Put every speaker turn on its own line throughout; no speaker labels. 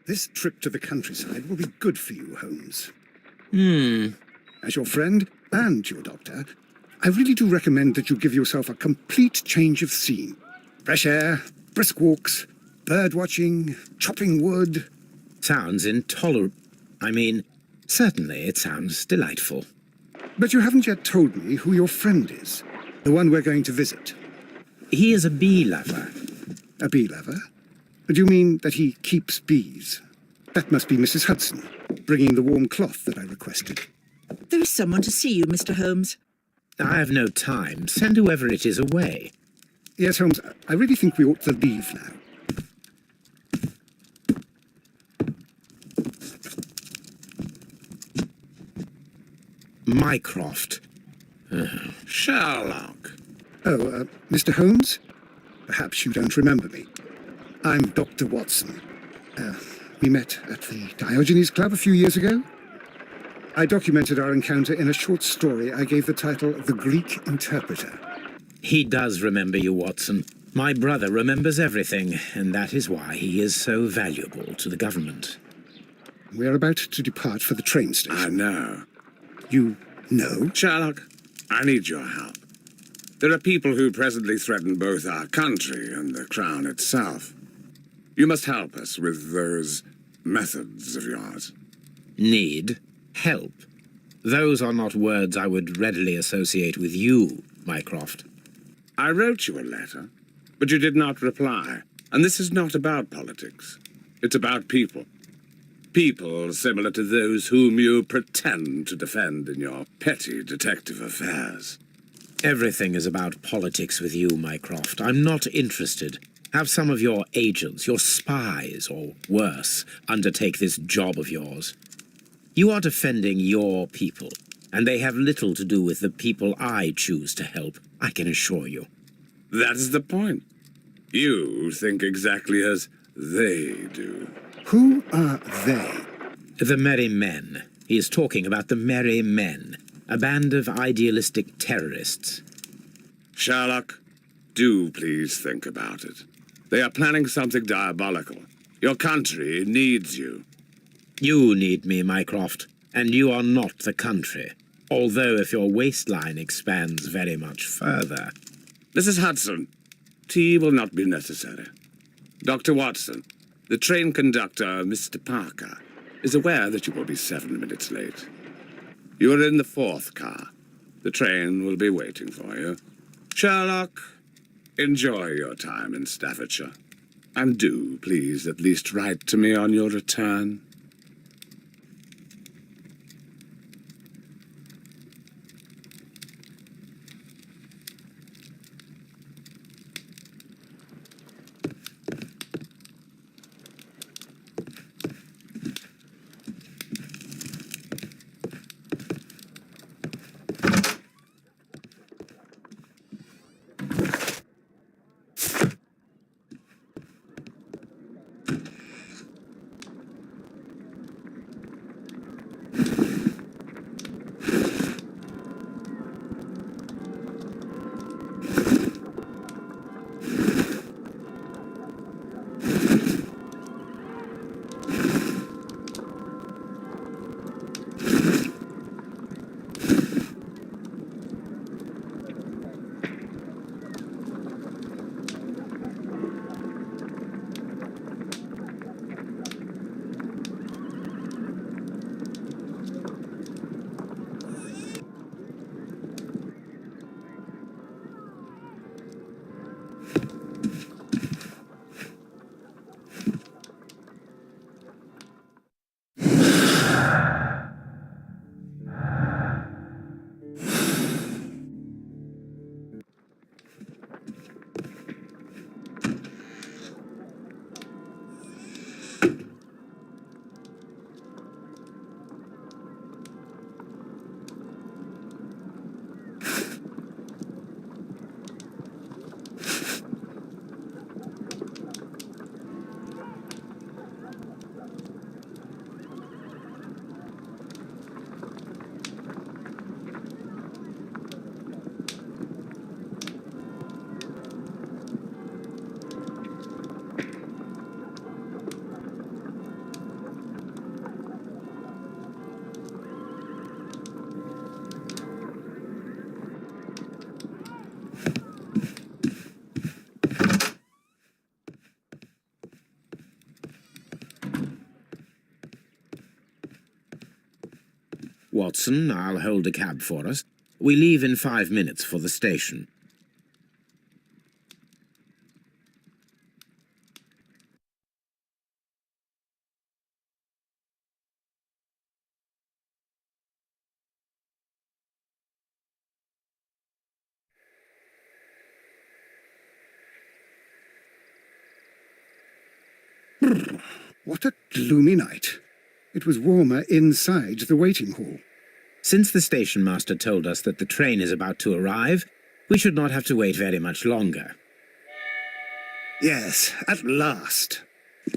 This trip to the countryside will be good for you, Holmes.
Hmm.
As your friend and your doctor, I really do recommend that you give yourself a complete change of scene. Fresh air, brisk walks, bird watching, chopping wood.
Sounds intolerable. I mean, certainly it sounds delightful.
But you haven't yet told me who your friend is, the one we're going to visit.
He is a bee lover.
A bee lover? Do you mean that he keeps bees? That must be Mrs. Hudson, bringing the warm cloth that I requested.
There is someone to see you, Mr. Holmes.
I have no time. Send whoever it is away.
Yes, Holmes, I really think we ought to leave now.
Mycroft.
Sherlock.
Oh, Mr. Holmes? Perhaps you don't remember me. I'm Dr. Watson. We met at the Diogenes Club a few years ago. I documented our encounter in a short story I gave the title The Greek Interpreter.
He does remember you, Watson. My brother remembers everything, and that is why he is so valuable to the government.
We're about to depart for the train
I
station.
know.
You know?
Sherlock, I need your help. There are people who presently threaten both our country and the Crown itself. You must help us with those methods of yours.
Need? Help? Those are not words I would readily associate with you, Mycroft.
I wrote you a letter, but you did not reply. And this is not about politics. It's about people. People similar to those whom you pretend to defend in your petty detective affairs.
Everything is about politics with you, Mycroft. I'm not interested. Have some of your agents, your spies, or worse, undertake this job of yours. You are defending your people, and they have little to do with the people I choose to help, I can assure you.
That is the point. You think exactly as they do.
Who are they?
The Merry Men. He is talking about the Merry Men, a band of idealistic terrorists.
Sherlock, do please think about it. They are planning something diabolical. Your country needs you.
You need me, Mycroft, and you are not the country. Although if your waistline expands very much further.
Mrs. Hudson, tea will not be necessary. Dr. Watson, the train conductor, Mr. Parker, is aware that you will be 7 minutes late. You are in the 4th car. The train will be waiting for you. Sherlock, enjoy your time in Staffordshire. And do, please, at least write to me on your return.
Watson, I'll hold a cab for us. We leave in 5 minutes for the station.
What a gloomy night. It was warmer inside the waiting hall.
Since the station master told us that the train is about to arrive, we should not have to wait very much longer.
Yes, at last.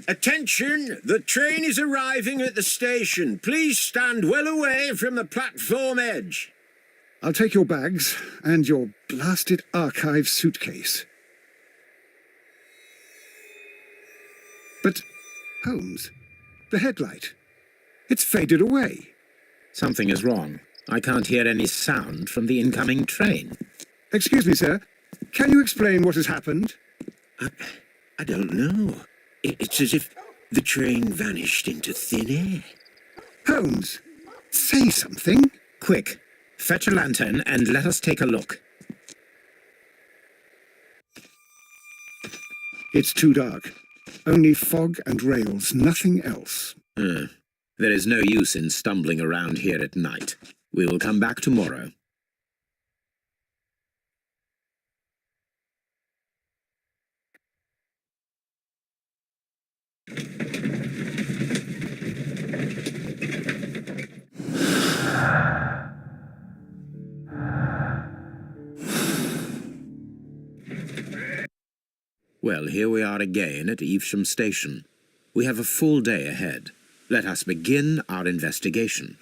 Attention! The train is arriving at the station. Please stand well away from the platform edge.
I'll take your bags and your blasted archive suitcase. But, Holmes, the headlight. It's faded away.
Something is wrong. I can't hear any sound from the incoming train.
Excuse me, sir. Can you explain what has happened?
I don't know. It's as if the train vanished into thin air.
Holmes, say something.
Quick, fetch a lantern and let us take a look.
It's too dark. Only fog and rails, nothing else.
There is no use in stumbling around here at night. We will come back tomorrow. Well, here we are again at Evesham Station. We have a full day ahead. Let us begin our investigation.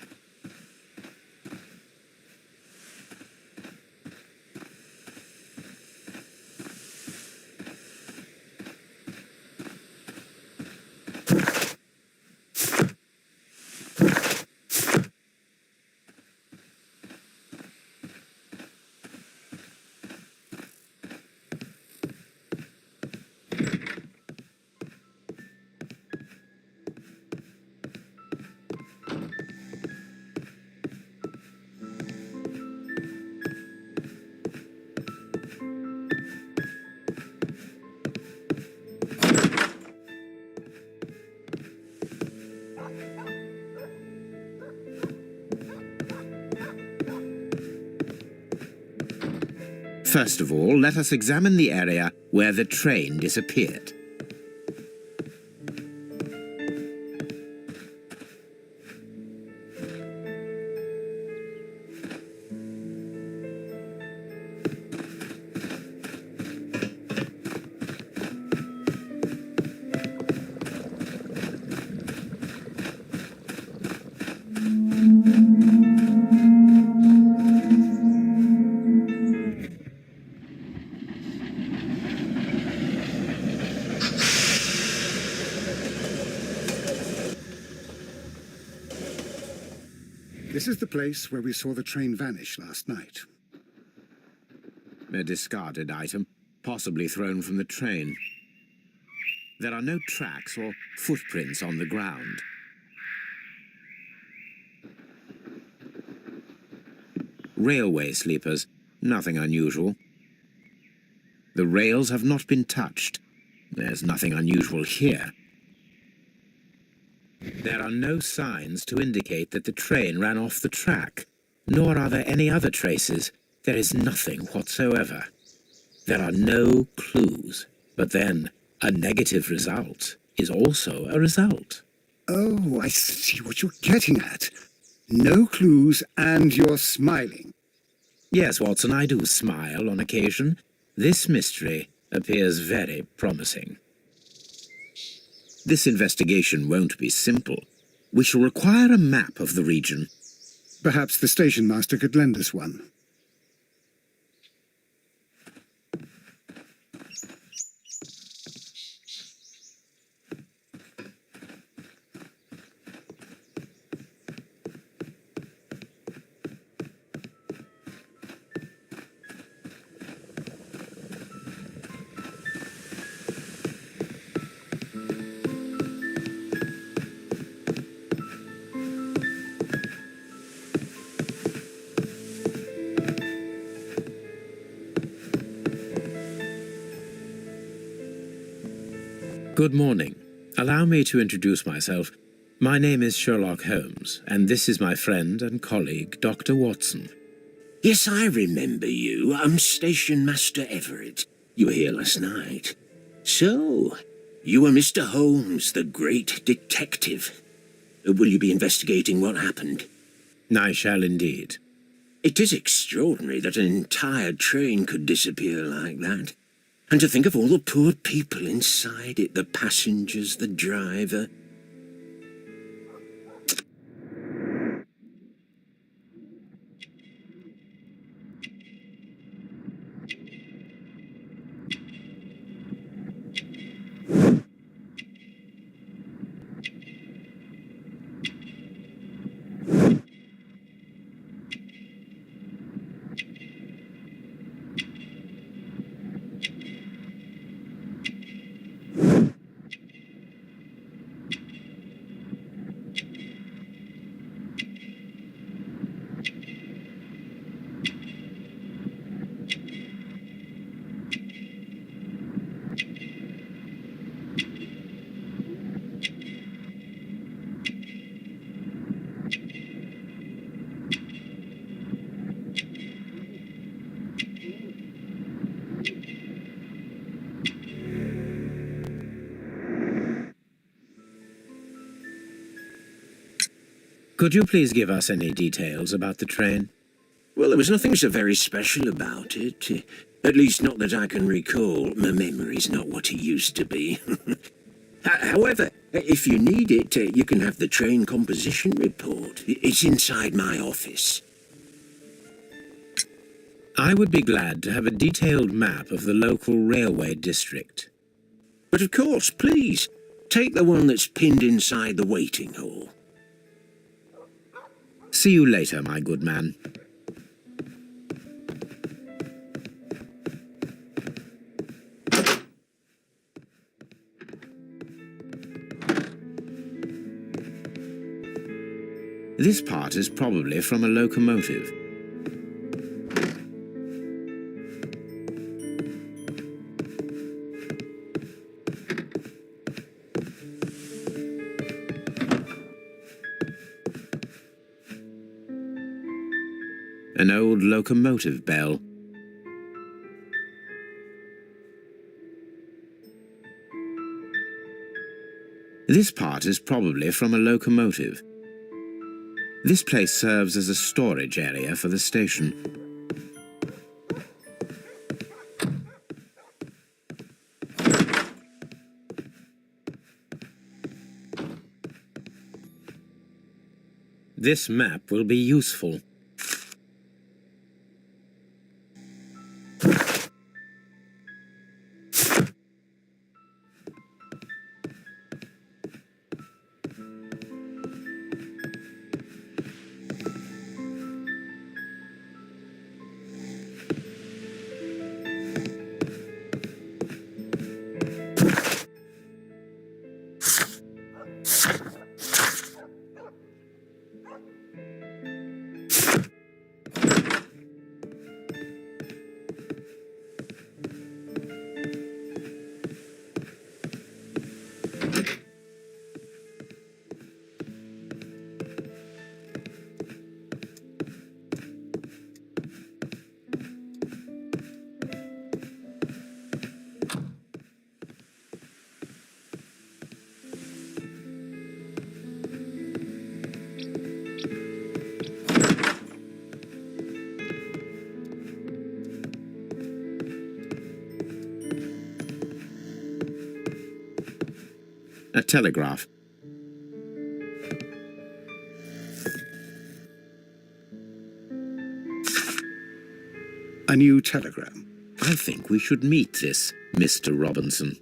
First of all, let us examine the area where the train disappeared.
This is the place where we saw the train vanish last night.
A discarded item, possibly thrown from the train. There are no tracks or footprints on the ground. Railway sleepers, nothing unusual. The rails have not been touched. There's nothing unusual here. There are no signs to indicate that the train ran off the track, nor are there any other traces. There is nothing whatsoever. There are no clues. But then, a negative result is also a result.
Oh, I see what you're getting at. No clues, and you're smiling.
Yes, Watson, I do smile on occasion. This mystery appears very promising. This investigation won't be simple. We shall require a map of the region.
Perhaps the station master could lend us one.
Good morning. Allow me to introduce myself. My name is Sherlock Holmes, and this is my friend and colleague, Dr. Watson.
Yes, I remember you. I'm Station Master Everett. You were here last night. So, you are Mr. Holmes, the great detective. Will you be investigating what happened?
I shall indeed.
It is extraordinary that an entire train could disappear like that. And to think of all the poor people inside it, the passengers, the driver.
Could you please give us any details about the train?
Well, there was nothing so very special about it. At least not that I can recall. My memory's not what it used to be. However, if you need it, you can have the train composition report. It's inside my office.
I would be glad to have a detailed map of the local railway district.
But of course, please, take the one that's pinned inside the waiting hall.
See you later, my good man. This part is probably from a locomotive. An old locomotive bell. This part is probably from a locomotive. This place serves as a storage area for the station. This map will be useful. A telegraph.
A new telegram.
I think we should meet this Mr. Robinson.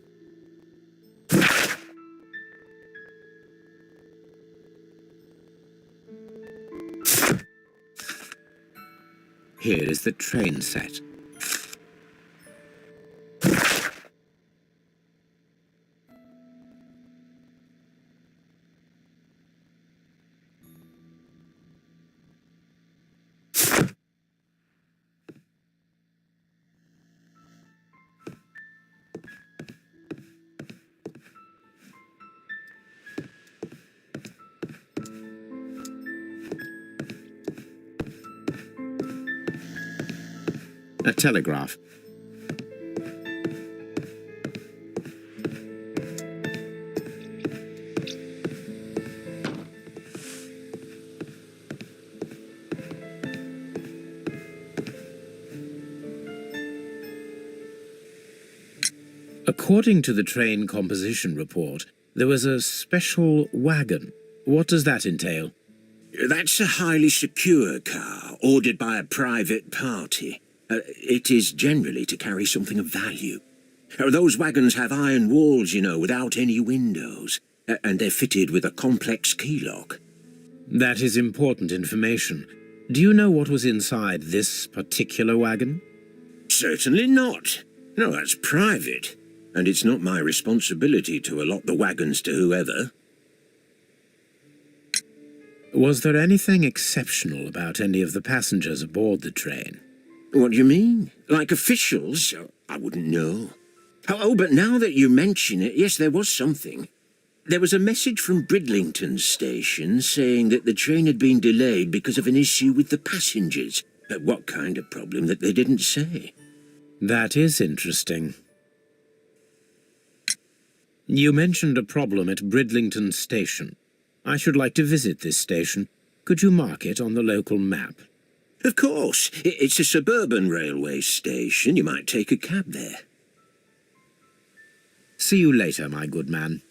Here is the train set. A telegraph. According to the train composition report, there was a special wagon. What does that entail?
That's a highly secure car, ordered by a private party. It is generally to carry something of value. Those wagons have iron walls, you know, without any windows, and they're fitted with a complex key lock.
That is important information. Do you know what was inside this particular wagon?
Certainly not. No, that's private, and it's not my responsibility to allot the wagons to whoever.
Was there anything exceptional about any of the passengers aboard the train?
What do you mean? Like officials? I wouldn't know. Oh, but now that you mention it, yes, there was something. There was a message from Bridlington station saying that the train had been delayed because of an issue with the passengers. But what kind of problem that they didn't say?
That is interesting. You mentioned a problem at Bridlington station. I should like to visit this station. Could you mark it on the local map?
Of course. It's a suburban railway station. You might take a cab there.
See you later, my good man.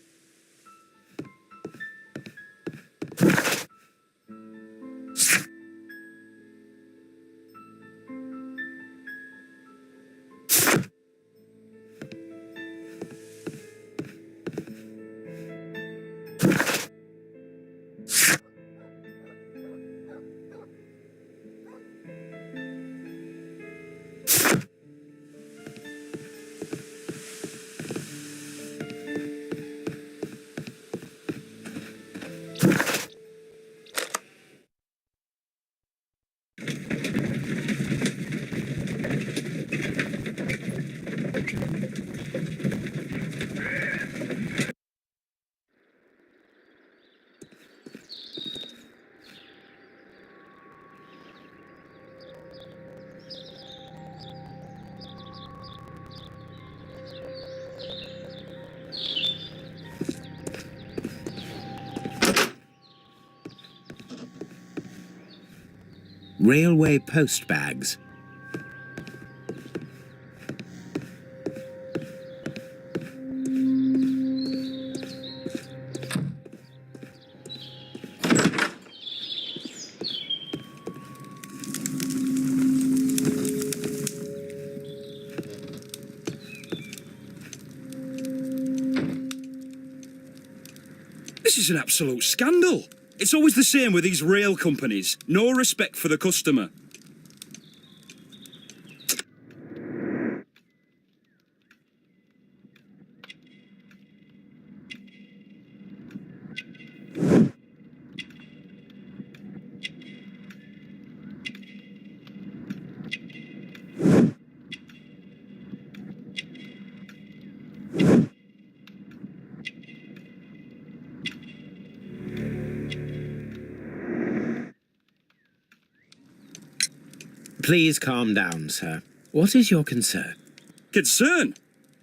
Railway post bags.
This is an absolute scandal. It's always the same with these rail companies. No respect for the customer.
Please calm down, sir. What is your concern?
Concern?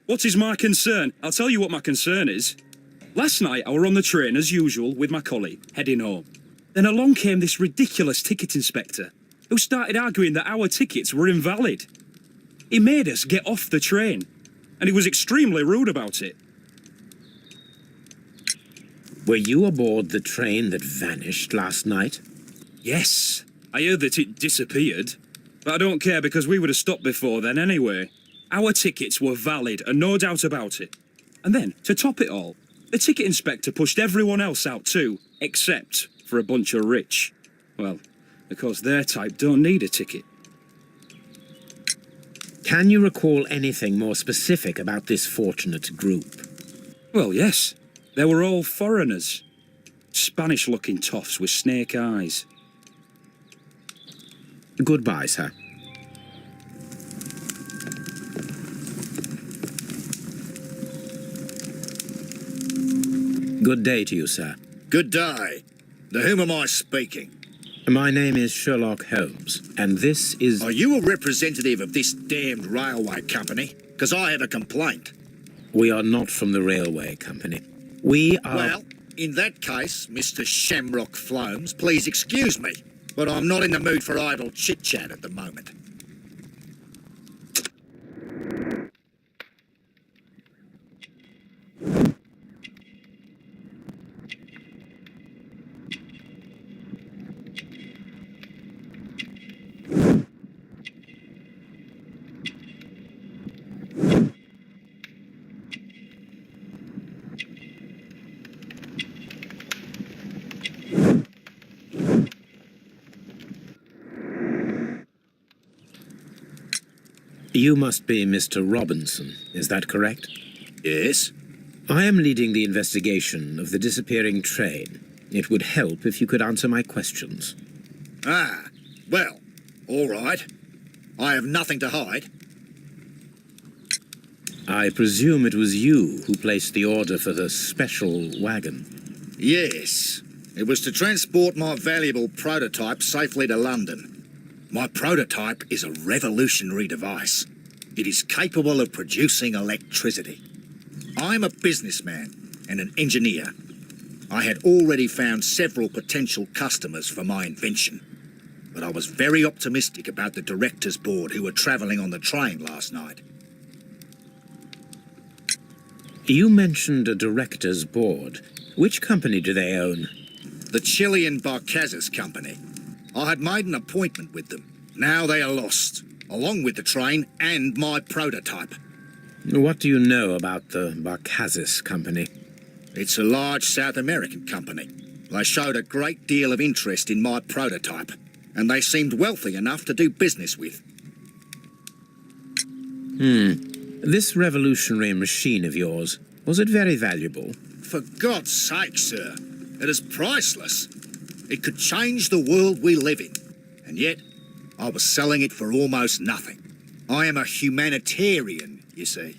What is my concern? I'll tell you what my concern is. Last night I were on the train as usual with my colleague, heading home. Then along came this ridiculous ticket inspector, who started arguing that our tickets were invalid. He made us get off the train, and he was extremely rude about it.
Were you aboard the train that vanished last night?
Yes, I heard that it disappeared. But I don't care because we would have stopped before then anyway. Our tickets were valid and no doubt about it. And then, to top it all, the ticket inspector pushed everyone else out too, except for a bunch of rich. Well, because their type don't need a ticket.
Can you recall anything more specific about this fortunate group?
Well, yes. They were all foreigners. Spanish-looking toffs with snake eyes.
Goodbye, sir. Good day to you, sir.
Good day. To whom am I speaking?
My name is Sherlock Holmes, and this is...
Are you a representative of this damned railway company? Because I have a complaint.
We are not from the railway company. We are...
Well, in that case, Mr. Shamrock Flomes, please excuse me, but I'm not in the mood for idle chit-chat at the moment.
You must be Mr. Robinson, is that correct?
Yes?
I am leading the investigation of the disappearing train. It would help if you could answer my questions.
Ah, well, all right. I have nothing to hide.
I presume it was you who placed the order for the special wagon.
Yes. It was to transport my valuable prototype safely to London. My prototype is a revolutionary device. It is capable of producing electricity. I'm a businessman and an engineer. I had already found several potential customers for my invention, but I was very optimistic about the directors' board who were travelling on the train last night.
You mentioned a director's board. Which company do they own?
The Chilean Barcazes Company. I had made an appointment with them. Now they are lost, along with the train and my prototype.
What do you know about the Barcazes Company?
It's a large South American company. They showed a great deal of interest in my prototype, and they seemed wealthy enough to do business with.
This revolutionary machine of yours, was it very valuable?
For God's sake, sir, it is priceless. It could change the world we live in, and yet I was selling it for almost nothing. I am a humanitarian, you see.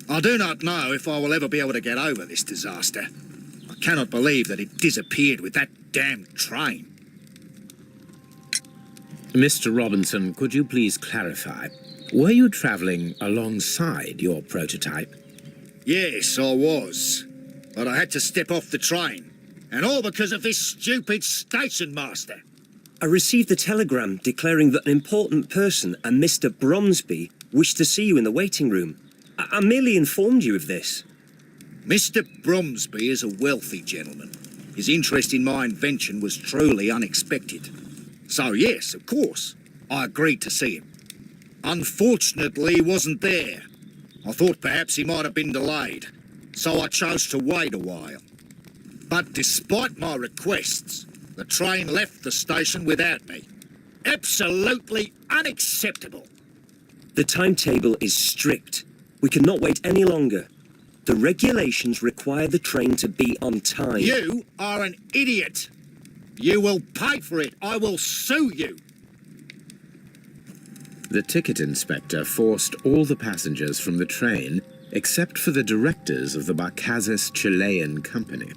I do not know if I will ever be able to get over this disaster. I cannot believe that it disappeared with that damned train.
Mr. Robinson, could you please clarify? Were you travelling alongside your prototype?
Yes, I was. But I had to step off the train. And all because of this stupid station master.
I received a telegram declaring that an important person, a Mr. Bromsby, wished to see you in the waiting room. I merely informed you of this.
Mr. Bromsby is a wealthy gentleman. His interest in my invention was truly unexpected. So yes, of course, I agreed to see him. Unfortunately, he wasn't there. I thought perhaps he might have been delayed, so I chose to wait a while. But despite my requests, the train left the station without me. Absolutely unacceptable.
The timetable is strict. We cannot wait any longer. The regulations require the train to be on time.
You are an idiot. You will pay for it. I will sue you.
The ticket inspector forced all the passengers from the train except for the directors of the Barcazes Chilean Company.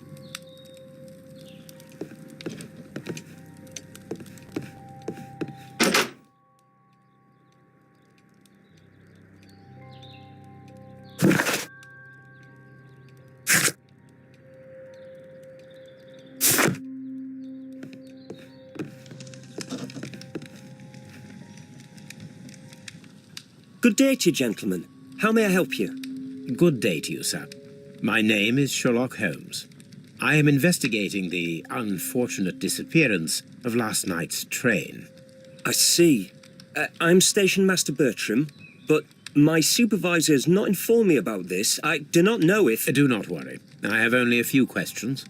Good day to you, gentlemen. How may I help you?
Good day to you, sir. My name is Sherlock Holmes. I am investigating the unfortunate disappearance of last night's train.
I see. I'm Station Master Bertram, but my supervisor has not informed me about this. I do not know if...
Do not worry. I have only a few questions.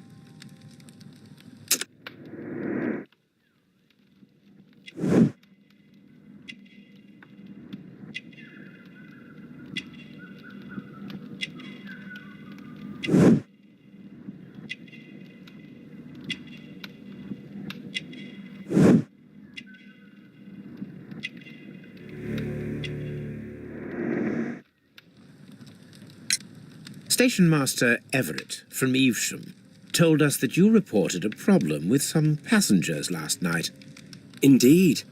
Station Master Everett from Evesham. told us that you reported a problem with some passengers last night.
Indeed.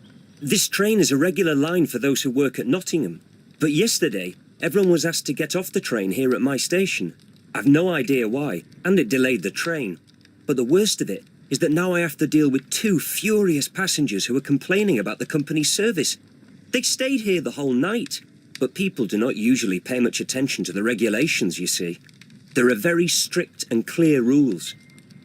This train is a regular line for those who work at Nottingham. But yesterday, everyone was asked to get off the train here at my station. I've no idea why, and it delayed the train. But the worst of it is that now I have to deal with two furious passengers who are complaining about the company's service. They stayed here the whole night, but people do not usually pay much attention to the regulations, you see. There are very strict and clear rules.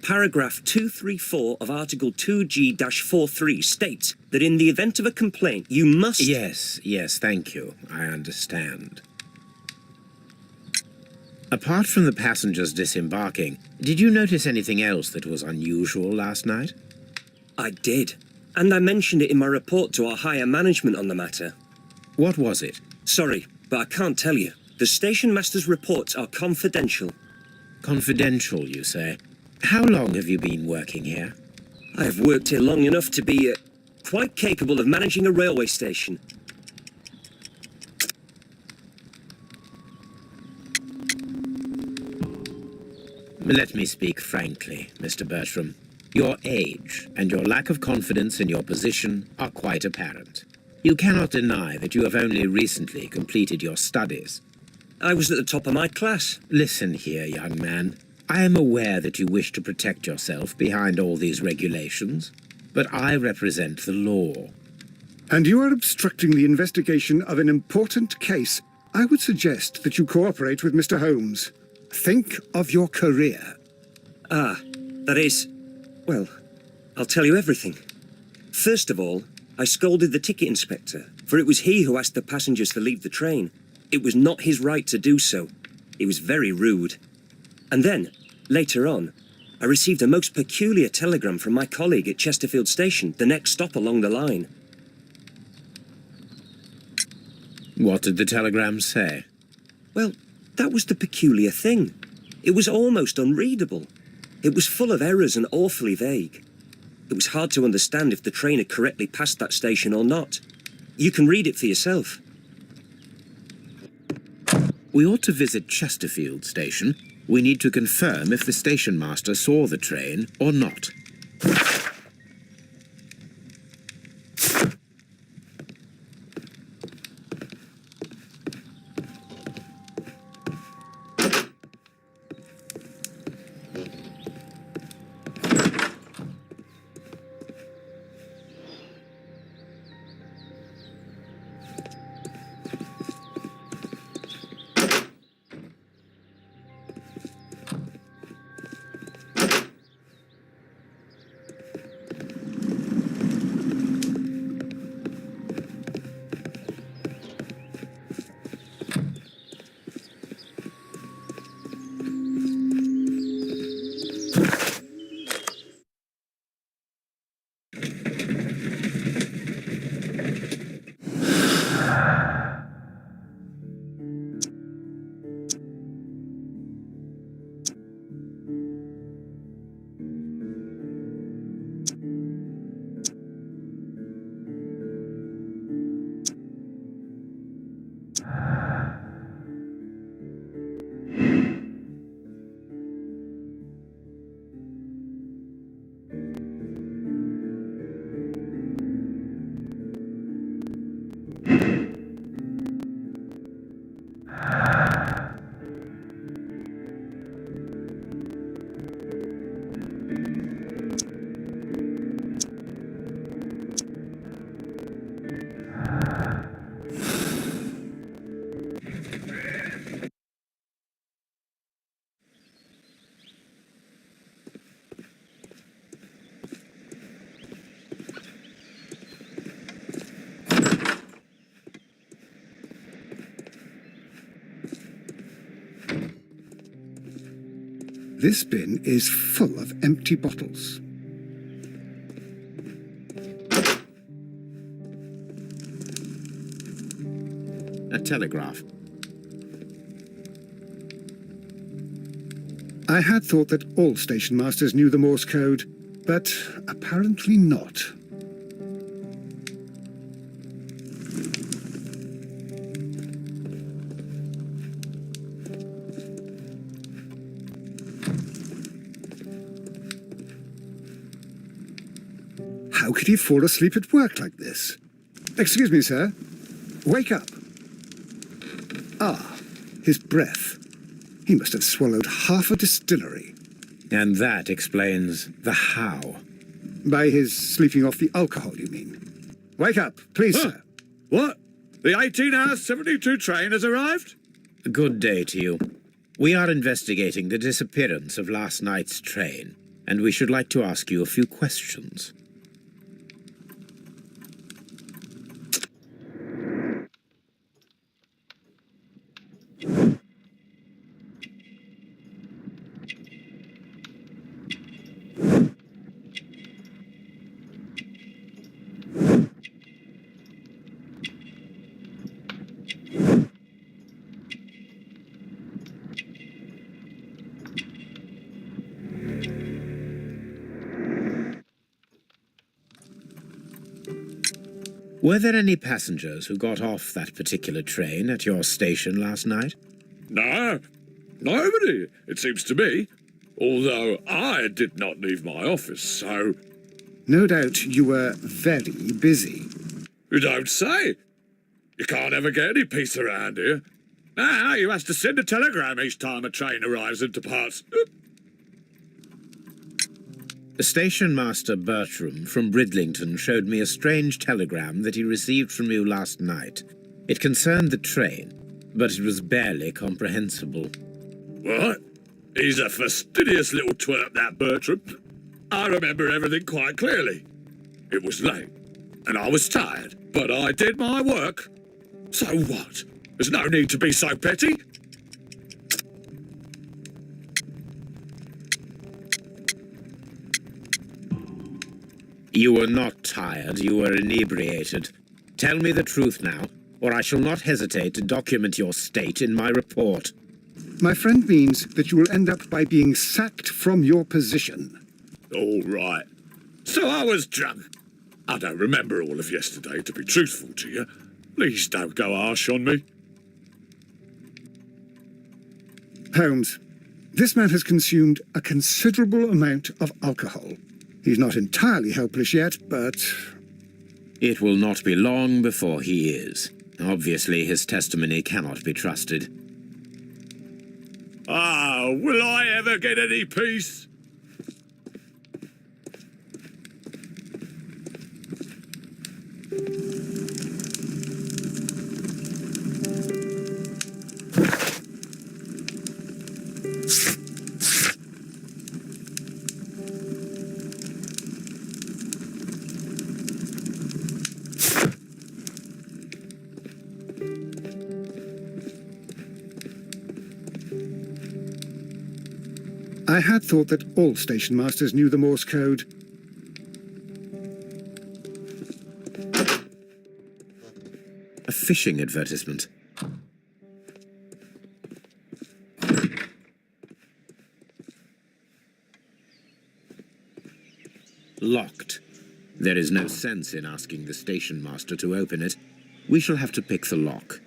Paragraph 234 of Article 2G-43 states that in the event of a complaint, you must...
Yes, thank you. I understand. Apart from the passengers disembarking, did you notice anything else that was unusual last night?
I did. And I mentioned it in my report to our higher management on the matter.
What was it?
Sorry, but I can't tell you. The station master's reports are confidential.
Confidential, you say? How long have you been working here?
I have worked here long enough to be quite capable of managing a railway station.
Let me speak frankly, Mr. Bertram. Your age and your lack of confidence in your position are quite apparent. You cannot deny that you have only recently completed your studies.
I was at the top of my class.
Listen here, young man. I am aware that you wish to protect yourself behind all these regulations, but I represent the law.
And you are obstructing the investigation of an important case. I would suggest that you cooperate with Mr. Holmes. Think of your career.
That is... Well, I'll tell you everything. First of all, I scolded the ticket inspector, for it was he who asked the passengers to leave the train. It was not his right to do so. He was very rude. And then, later on, I received a most peculiar telegram from my colleague at Chesterfield Station, the next stop along the line.
What did the telegram say?
Well, that was the peculiar thing. It was almost unreadable. It was full of errors and awfully vague. It was hard to understand if the train had correctly passed that station or not. You can read it for yourself.
We ought to visit Chesterfield Station. We need to confirm if the station master saw the train or not.
This bin is full of empty bottles.
A telegraph.
I had thought that all station masters knew the Morse code, but apparently not. How could he fall asleep at work like this? Excuse me, sir. Wake up. Ah, his breath. He must have swallowed half a distillery.
And that explains the how.
By his sleeping off the alcohol, you mean? Wake up, please,
Huh.
sir.
What? The 18-hour 72 train has arrived?
Good day to you. We are investigating the disappearance of last night's train, and we should like to ask you a few questions. Were there any passengers who got off that particular train at your station last night?
No, nobody, it seems to me. Although I did not leave my office, so...
No doubt you were very busy.
You don't say. You can't ever get any peace around here. Now you have to send a telegram each time a train arrives and departs.
Station Master Bertram from Bridlington showed me a strange telegram that he received from you last night. It concerned the train, but it was barely comprehensible.
What? He's a fastidious little twerp, that Bertram. I remember everything quite clearly. It was late, and I was tired, but I did my work. So what? There's no need to be so petty.
You were not tired, you were inebriated. Tell me the truth now, or I shall not hesitate to document your state in my report.
My friend means that you will end up by being sacked from your position.
All right. So I was drunk. I don't remember all of yesterday, to be truthful to you. Please don't go harsh on me.
Holmes, this man has consumed a considerable amount of alcohol. He's not entirely helpless yet, but...
It will not be long before he is. Obviously, his testimony cannot be trusted.
Ah, will I ever get any peace?
I had thought that all station masters knew the Morse code.
A fishing advertisement. Locked. There is no sense in asking the station master to open it. We shall have to pick the lock.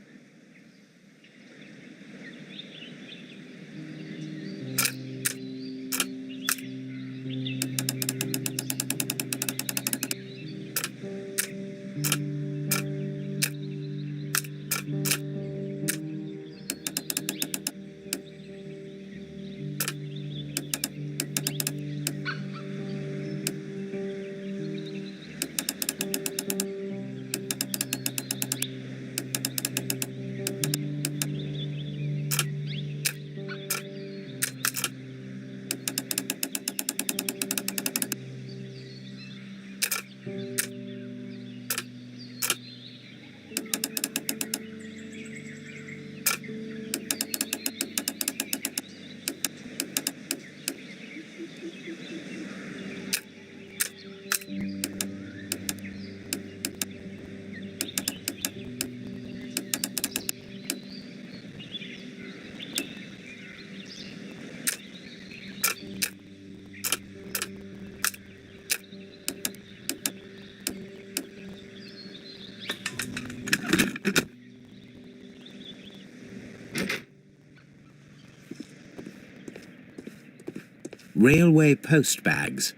Railway post bags.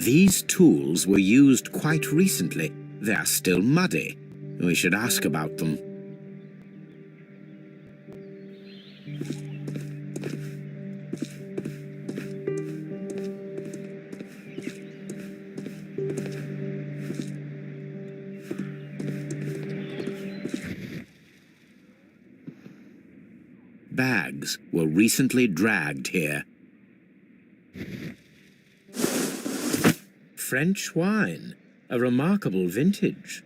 These tools were used quite recently. They are still muddy. We should ask about them. Bags were recently dragged here. French wine, a remarkable vintage.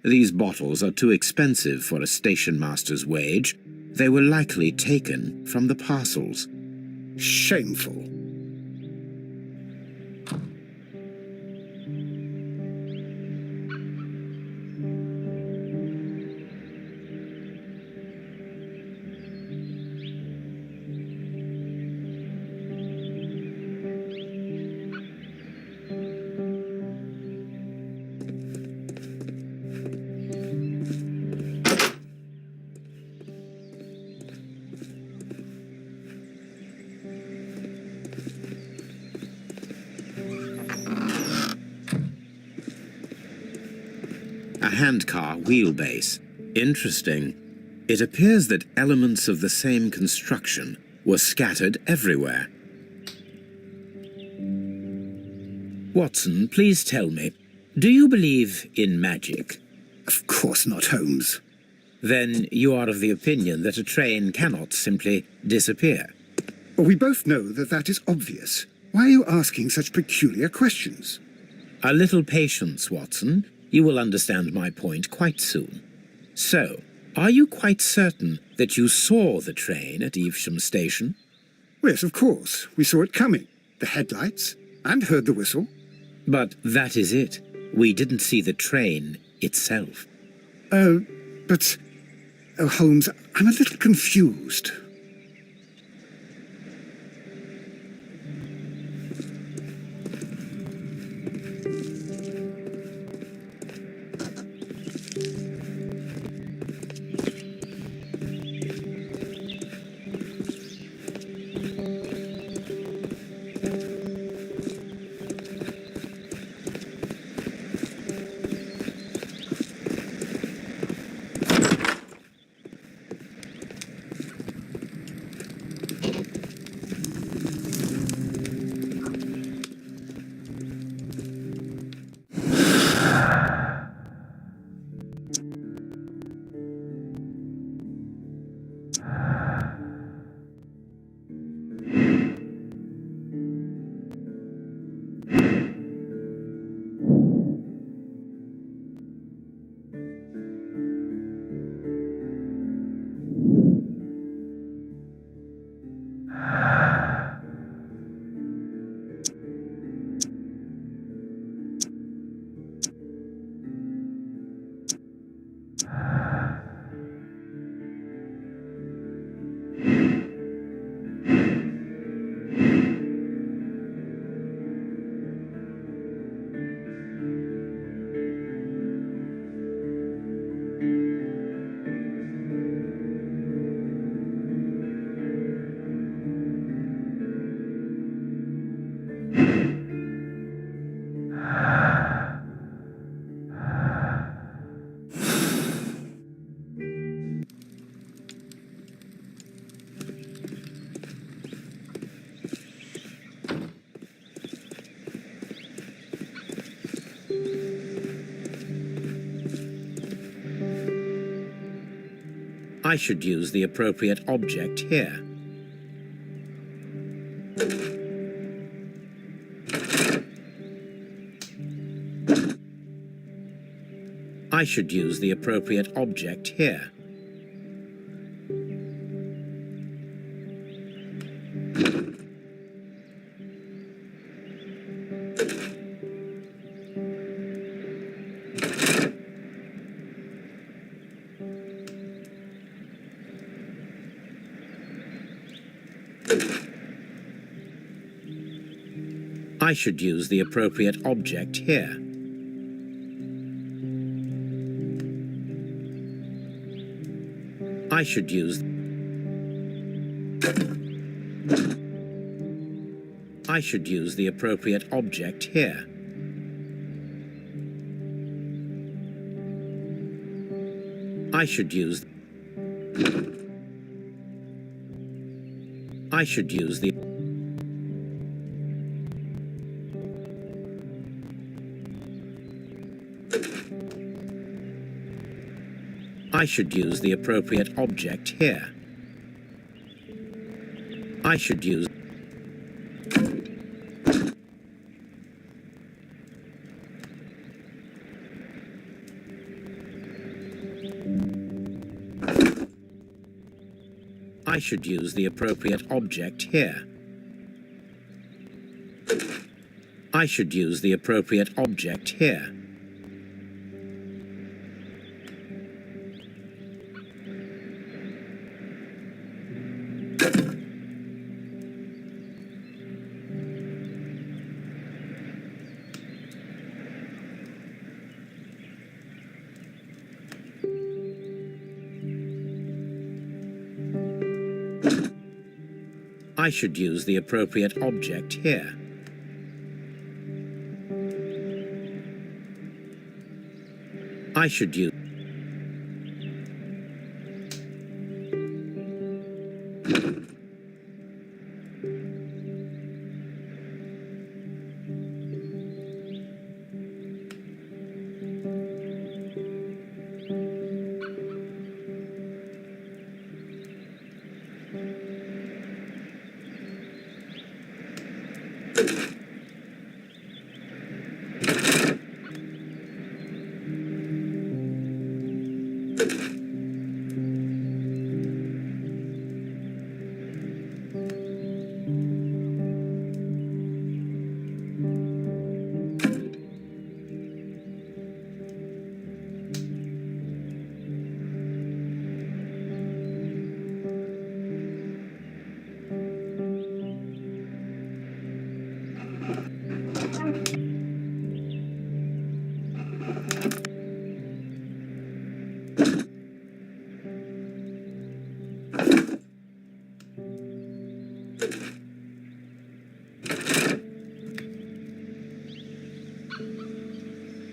These bottles are too expensive for a station master's wage. They were likely taken from the parcels.
Shameful.
A handcar wheelbase. Interesting. It appears that elements of the same construction were scattered everywhere. Watson, please tell me, do you believe in magic?
Of course not, Holmes.
Then you are of the opinion that a train cannot simply disappear.
Well, we both know that that is obvious. Why are you asking such peculiar questions?
A little patience, Watson. You will understand my point quite soon. So, are you quite certain that you saw the train at Evesham Station?
Yes, of course. We saw it coming. The headlights, and heard the whistle.
But that is it. We didn't see the train itself.
But... Oh, Holmes, I'm a little confused.
I should use the appropriate object here. I should use the appropriate object here. I should use the appropriate object here. I should use I should use the appropriate object here. I should use... I should use the... I should use the appropriate object here. I should use... I should use the appropriate object here. I should use the appropriate object here. I should use the appropriate object here. I should use...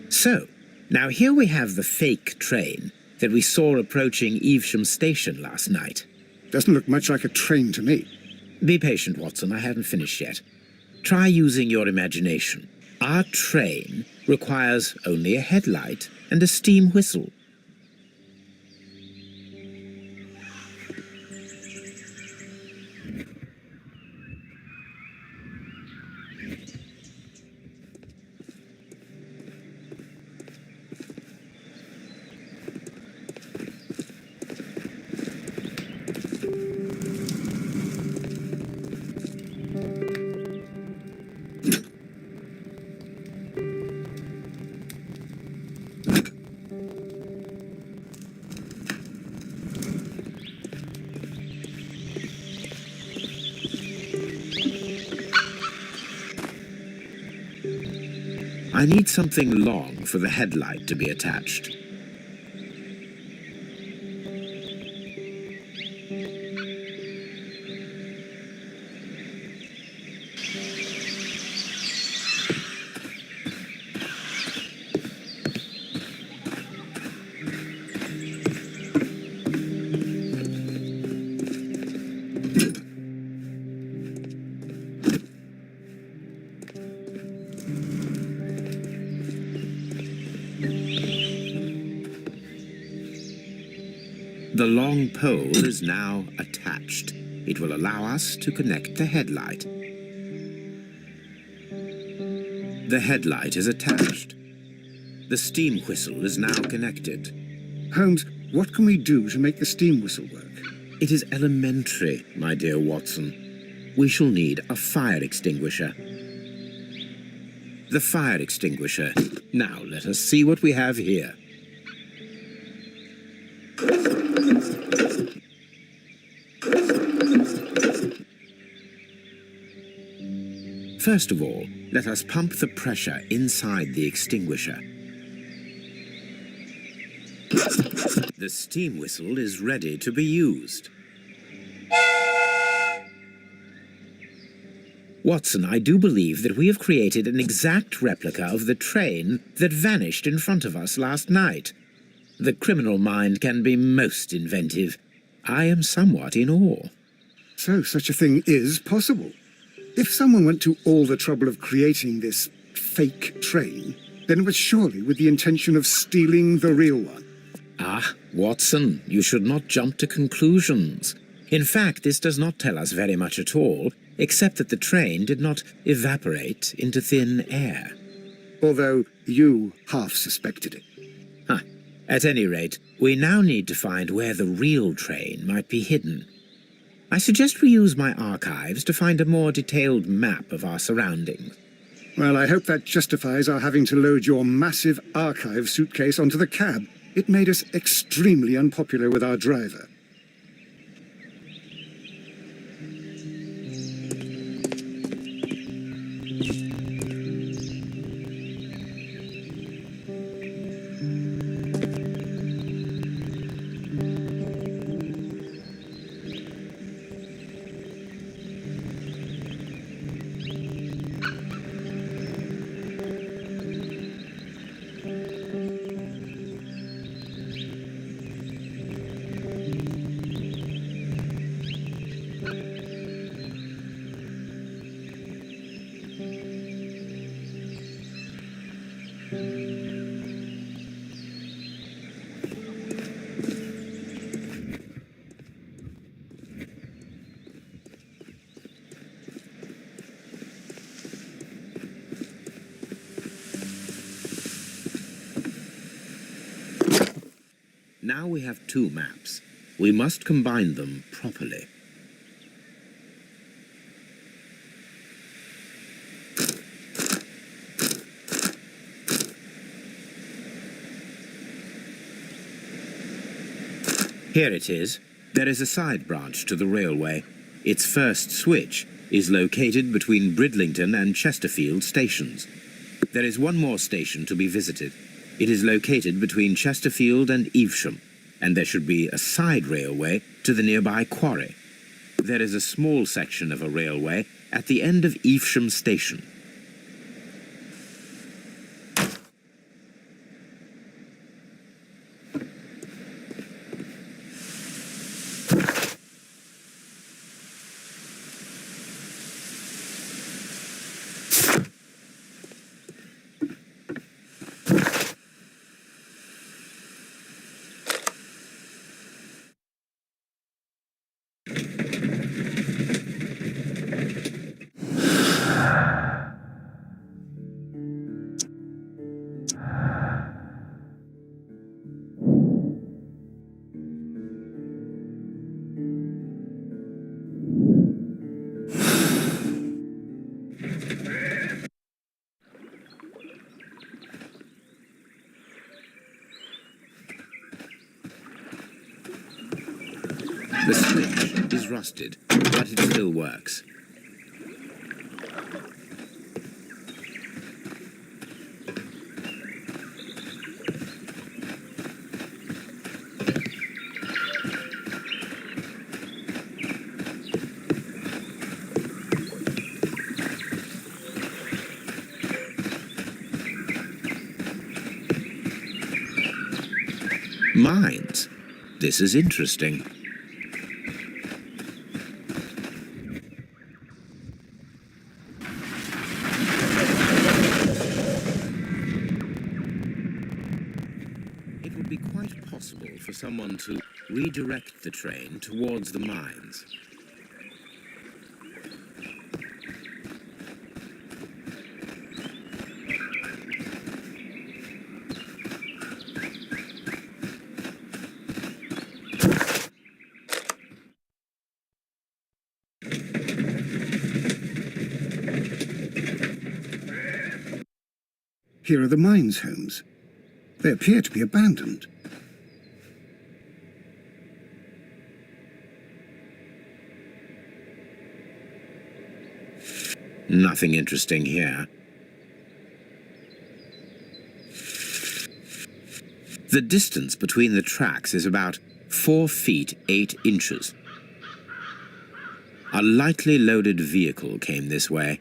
So, now here we have the fake train that we saw approaching Evesham Station last night.
Doesn't look much like a train to me.
Be patient, Watson, I haven't finished yet. Try using your imagination. Our train requires only a headlight and a steam whistle. I need something long for the headlight to be attached. The long pole is now attached. It will allow us to connect the headlight. The headlight is attached. The steam whistle is now connected.
Holmes, what can we do to make the steam whistle work?
It is elementary, my dear Watson. We shall need a fire extinguisher. The fire extinguisher. Now let us see what we have here. First of all, let us pump the pressure inside the extinguisher. The steam whistle is ready to be used. Watson, I do believe that we have created an exact replica of the train that vanished in front of us last night. The criminal mind can be most inventive. I am somewhat in awe.
So such a thing is possible. If someone went to all the trouble of creating this fake train, then it was surely with the intention of stealing the real one.
Ah, Watson, you should not jump to conclusions. In fact, this does not tell us very much at all, except that the train did not evaporate into thin air.
Although you half suspected it.
Huh. At any rate, we now need to find where the real train might be hidden. I suggest we use my archives to find a more detailed map of our surroundings.
Well, I hope that justifies our having to load your massive archive suitcase onto the cab. It made us extremely unpopular with our driver.
Now we have two maps. We must combine them properly. Here it is. There is a side branch to the railway. Its first switch is located between Bridlington and Chesterfield stations. There is one more station to be visited. It is located between Chesterfield and Evesham, and there should be a side railway to the nearby quarry. There is a small section of a railway at the end of Evesham station. The switch is rusted, but it still works. Mines. This is interesting. It would be quite possible for someone to redirect the train towards the mines.
Here are the mines, Holmes. They appear to be abandoned.
Nothing interesting here. The distance between the tracks is about 4 feet 8 inches. A lightly loaded vehicle came this way.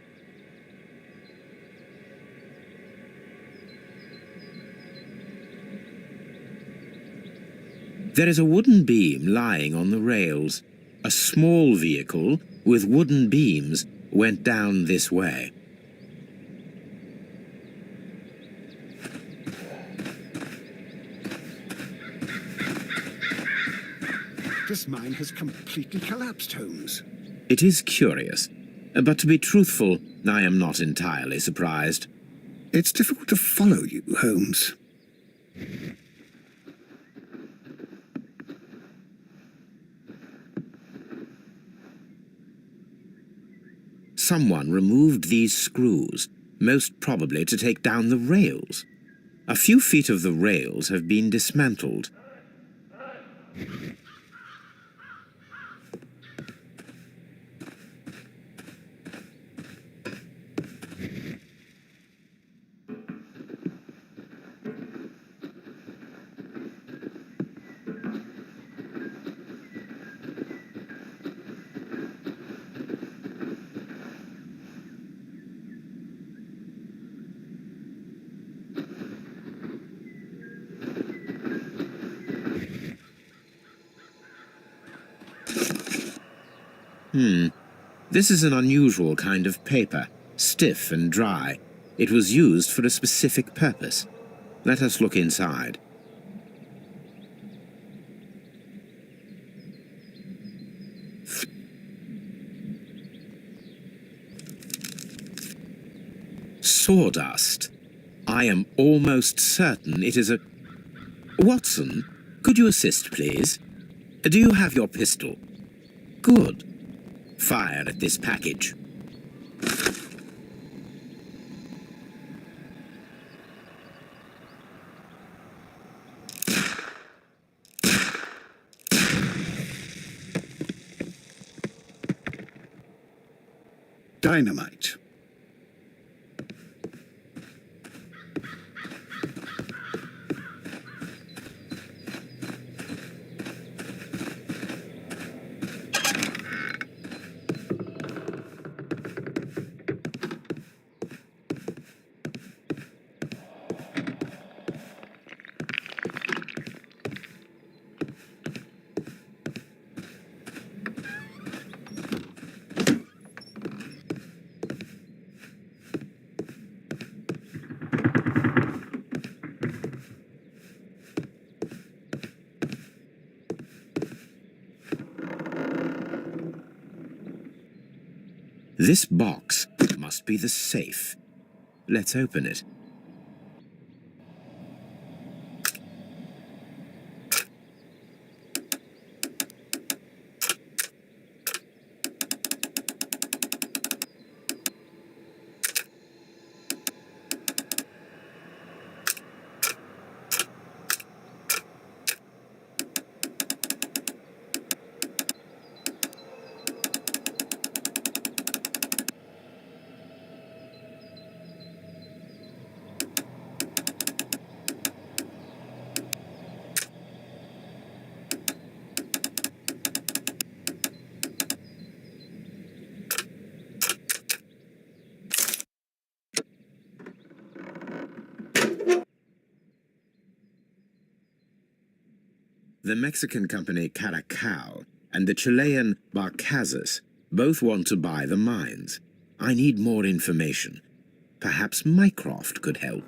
There is a wooden beam lying on the rails. A small vehicle with wooden beams went down this way.
This mine has completely collapsed, Holmes.
It is curious, but to be truthful, I am not entirely surprised.
It's difficult to follow you, Holmes.
Someone removed these screws, most probably to take down the rails. A few feet of the rails have been dismantled. This is an unusual kind of paper, stiff and dry. It was used for a specific purpose. Let us look inside. Sawdust. I am almost certain it is a... Watson, could you assist, please? Do you have your pistol? Good. Fire at this package.
Dynamite.
This box must be the safe. Let's open it. The Mexican company Caracal and the Chilean Barcazas both want to buy the mines. I need more information. Perhaps Mycroft could help.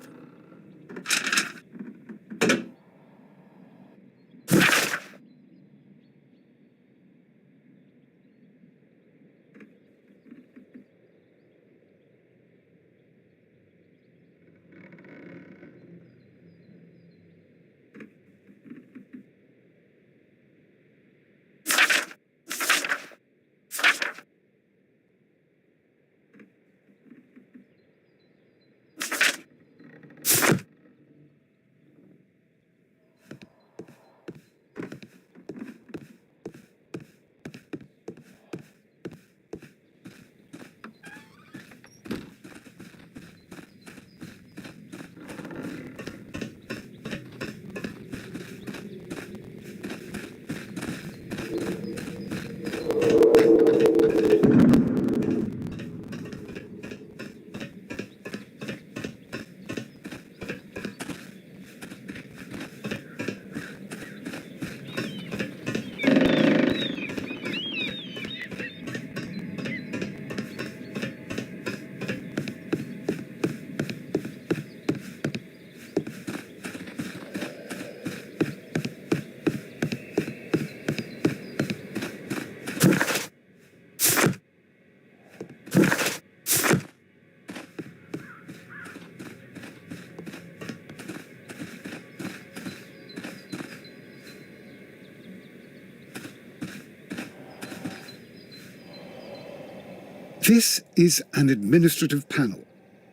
This is an administrative panel.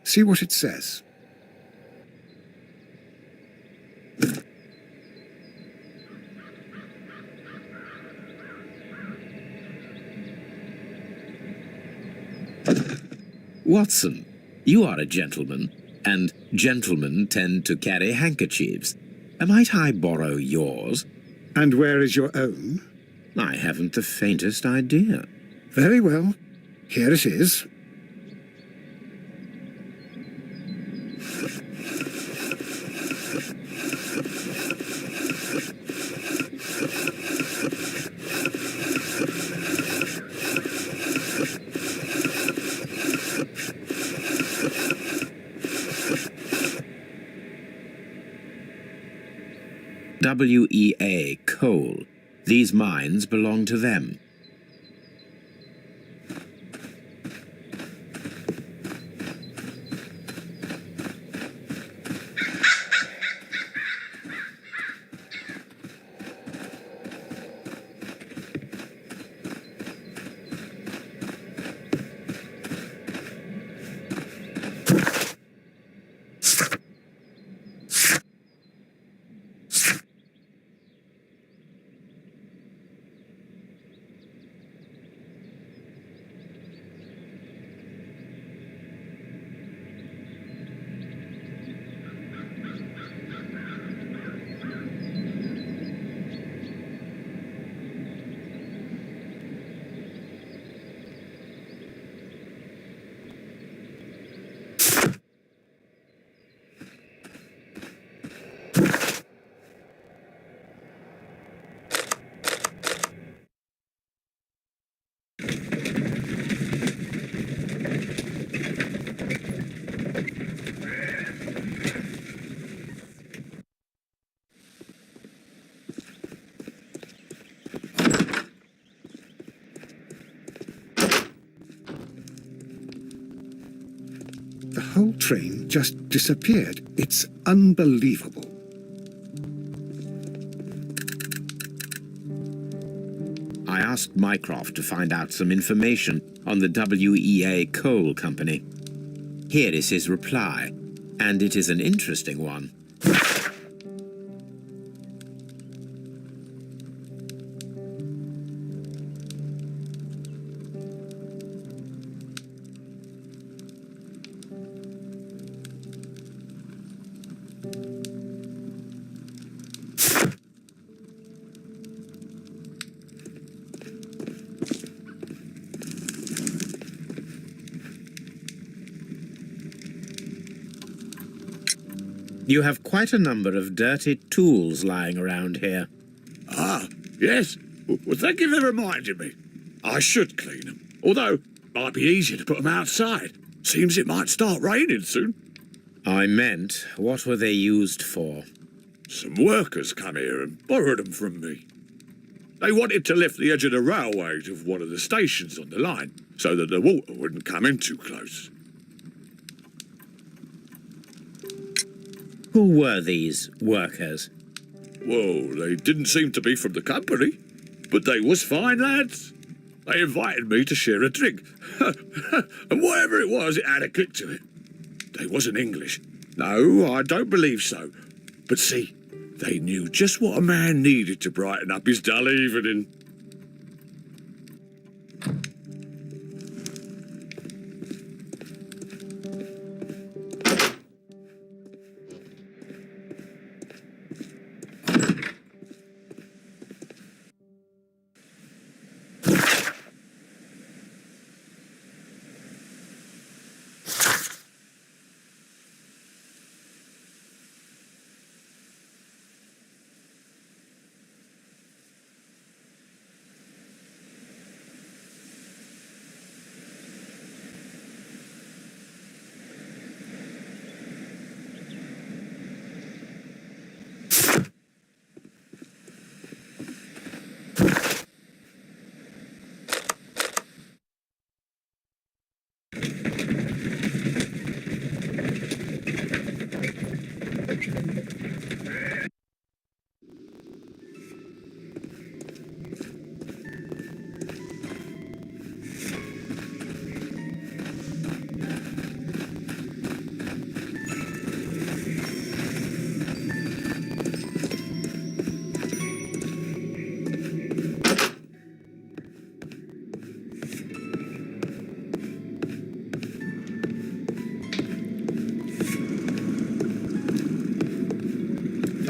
See what it says.
Watson, you are a gentleman, and gentlemen tend to carry handkerchiefs. Might I borrow yours?
And where is your own?
I haven't the faintest idea.
Very well. Here it is.
WEA Coal. These mines belong to them.
The whole train just disappeared. It's unbelievable.
I asked Mycroft to find out some information on the WEA Coal Company. Here is his reply, and it is an interesting one. You have quite a number of dirty tools lying around here.
Ah, yes. Well, thank you for reminding me. I should clean them. Although, it might be easier to put them outside. Seems it might start raining soon.
I meant, what were they used for?
Some workers come here and borrowed them from me. They wanted to lift the edge of the railway to one of the stations on the line so that the water wouldn't come in too close.
Who were these workers?
Well, they didn't seem to be from the company, but they was fine lads. They invited me to share a drink. And whatever it was, it had a click to it. They wasn't English. No, I don't believe so. But see, they knew just what a man needed to brighten up his dull evening.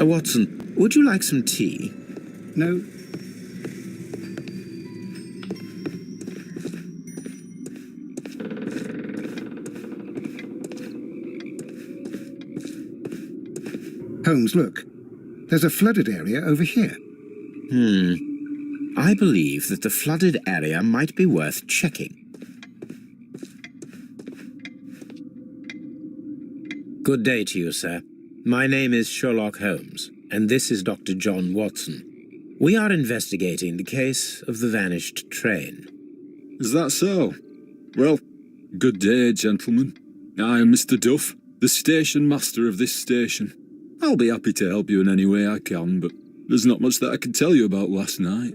Watson, would you like some tea?
No? Holmes, look. There's a flooded area over here.
I believe that the flooded area might be worth checking. Good day to you, sir. My name is Sherlock Holmes, and this is Dr. John Watson. We are investigating the case of the vanished train.
Is that so? Well, good day, gentlemen. I am Mr. Duff, the station master of this station. I'll be happy to help you in any way I can, but there's not much that I can tell you about last night.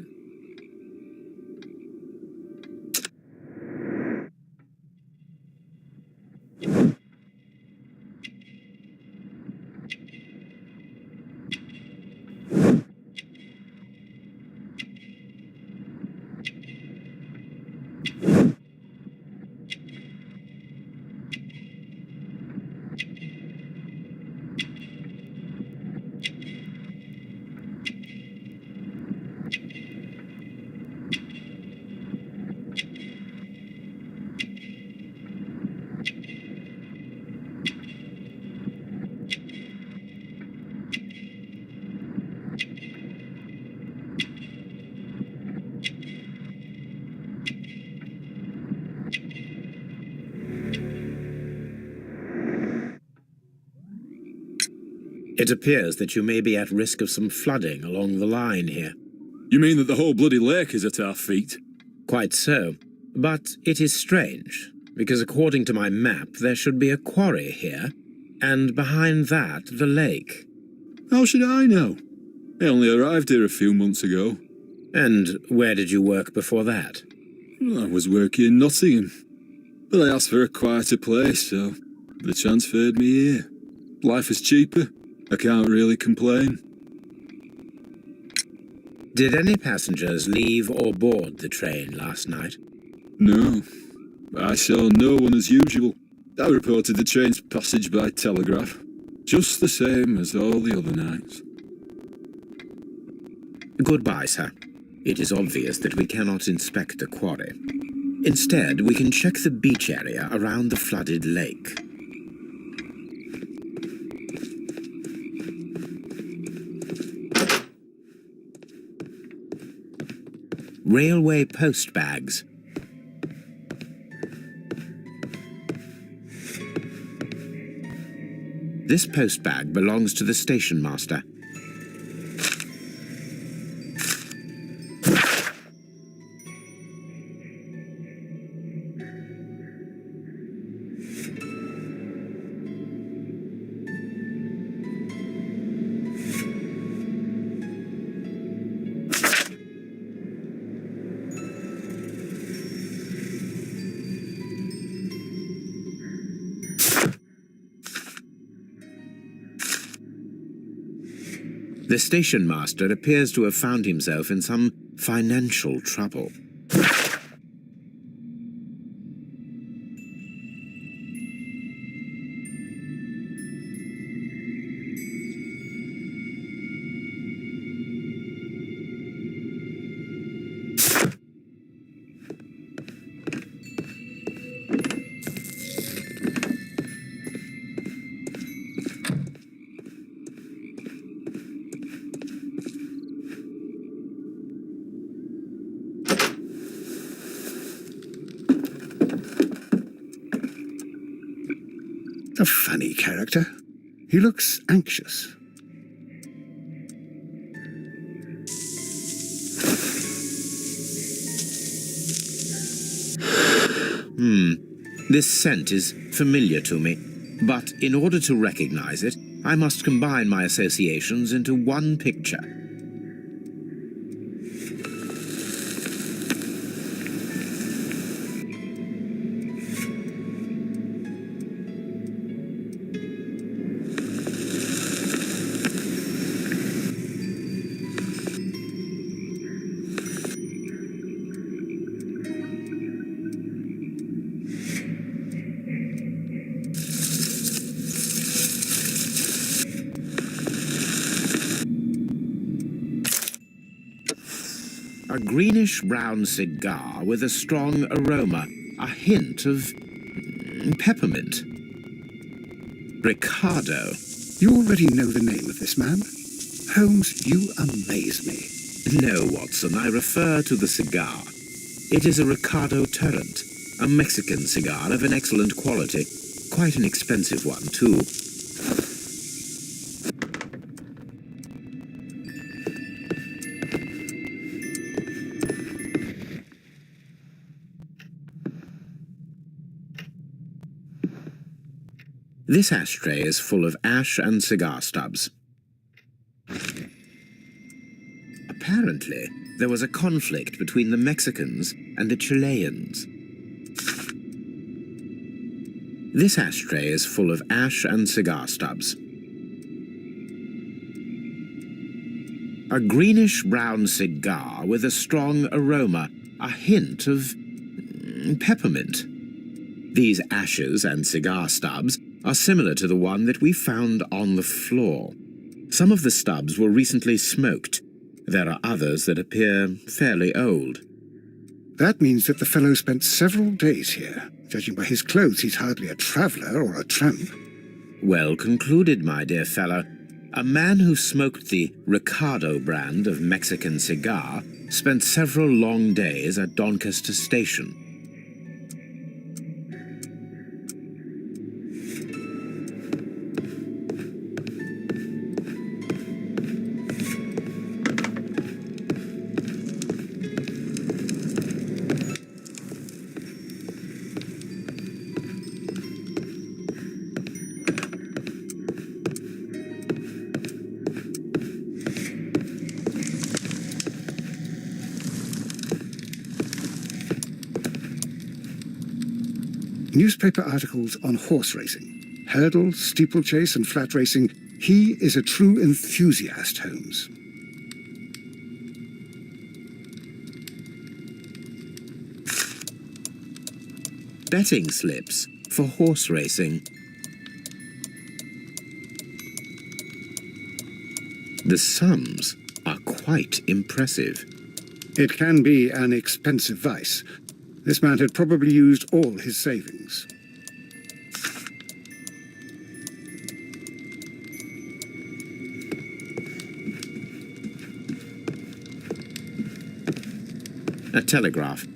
It appears that you may be at risk of some flooding along the line here.
You mean that the whole bloody lake is at our feet?
Quite so. But it is strange, because according to my map, there should be a quarry here, and behind that, the lake.
How should I know? I only arrived here a few months ago.
And where did you work before that?
I was working in Nottingham, but I asked for a quieter place, so they transferred me here. Life is cheaper. I can't really complain.
Did any passengers leave or board the train last night?
No, I saw no one as usual. I reported the train's passage by telegraph, just the same as all the other nights.
Goodbye, sir. It is obvious that we cannot inspect the quarry. Instead, we can check the beach area around the flooded lake. Railway post bags. This post bag belongs to the station master. The station master appears to have found himself in some financial trouble.
A funny character. He looks anxious.
This scent is familiar to me, but in order to recognize it, I must combine my associations into one picture. A greenish-brown cigar with a strong aroma, a hint of peppermint. Ricardo.
You already know the name of this man? Holmes, you amaze me.
No, Watson, I refer to the cigar. It is a Ricardo Tarrant, a Mexican cigar of an excellent quality. Quite an expensive one, too. This ashtray is full of ash and cigar stubs. Apparently, there was a conflict between the Mexicans and the Chileans. This ashtray is full of ash and cigar stubs. A greenish-brown cigar with a strong aroma, a hint of peppermint. These ashes and cigar stubs are similar to the one that we found on the floor. Some of the stubs were recently smoked. There are others that appear fairly old.
That means that the fellow spent several days here. Judging by his clothes, he's hardly a traveller or a tramp.
Well concluded, my dear fellow. A man who smoked the Ricardo brand of Mexican cigar spent several long days at Doncaster Station.
Newspaper articles on horse racing, hurdle, steeplechase, and flat racing. He is a true enthusiast, Holmes.
Betting slips for horse racing. The sums are quite impressive.
It can be an expensive vice. This man had probably used all his savings.
A telegraph.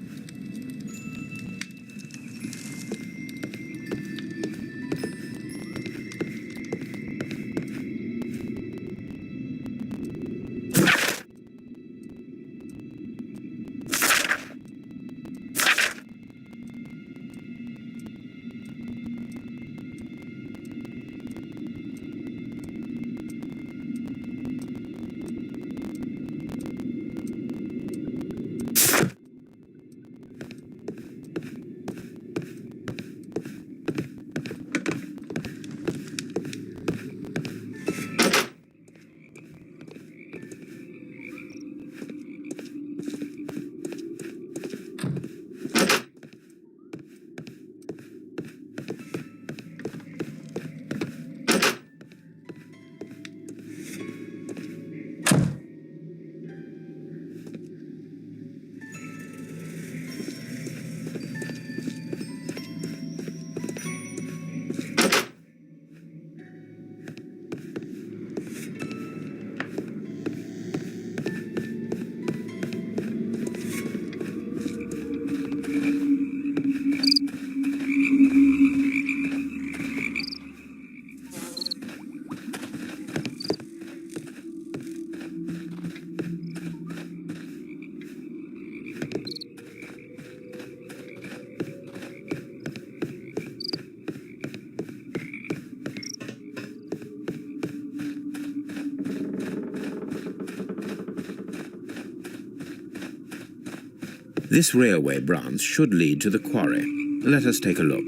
This railway branch should lead to the quarry. Let us take a look.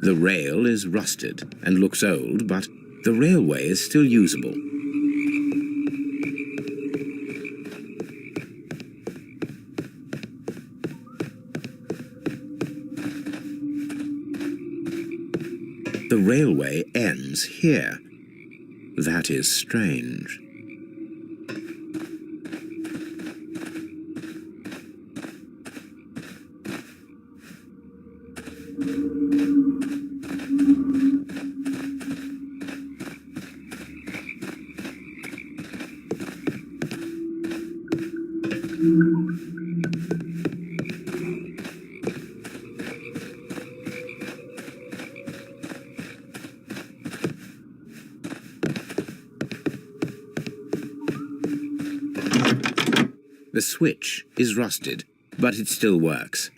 The rail is rusted and looks old, but the railway is still usable. The railway ends here. That is strange. The switch is rusted, but it still works.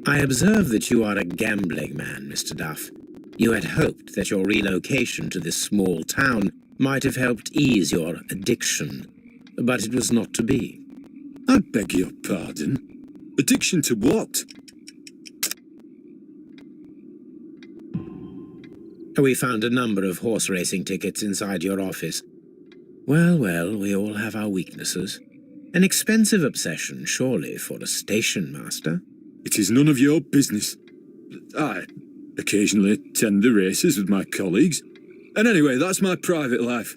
I observe that you are a gambling man, Mr. Duff. You had hoped that your relocation to this small town might have helped ease your addiction, but it was not to be.
I beg your pardon? Addiction to what?
We found a number of horse racing tickets inside your office. Well, well, we all have our weaknesses. An expensive obsession, surely, for a station master.
It is none of your business. I occasionally attend the races with my colleagues. And anyway, that's my private life.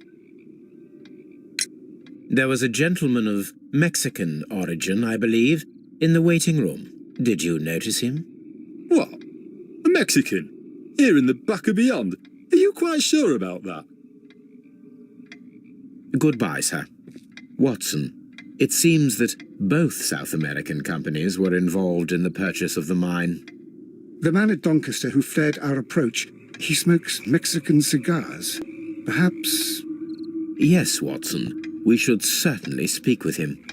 There was a gentleman of Mexican origin, I believe, in the waiting room. Did you notice him?
What? A Mexican? Here in the back of beyond? Are you quite sure about that?
Goodbye, sir. Watson, it seems that both South American companies were involved in the purchase of the mine.
The man at Doncaster who fled our approach, he smokes Mexican cigars. Perhaps...
Yes, Watson. We should certainly speak with him.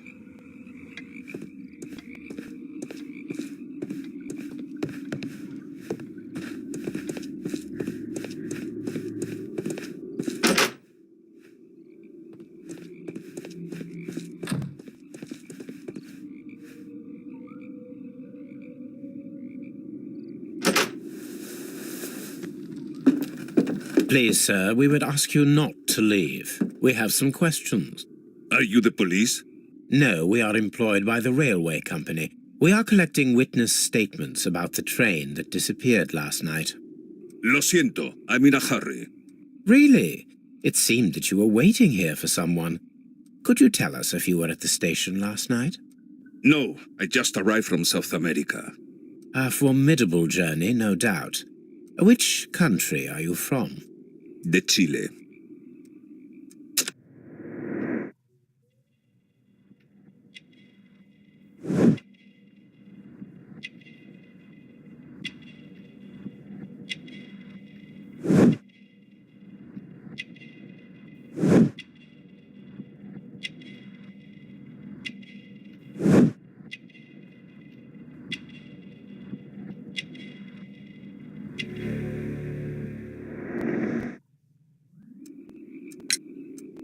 Please, sir, we would ask you not to leave. We have some questions.
Are you the police?
No, we are employed by the railway company. We are collecting witness statements about the train that disappeared last night.
Lo siento, I'm in a hurry.
Really? It seemed that you were waiting here for someone. Could you tell us if you were at the station last night?
No, I just arrived from South America.
A formidable journey, no doubt. Which country are you from?
De Chile.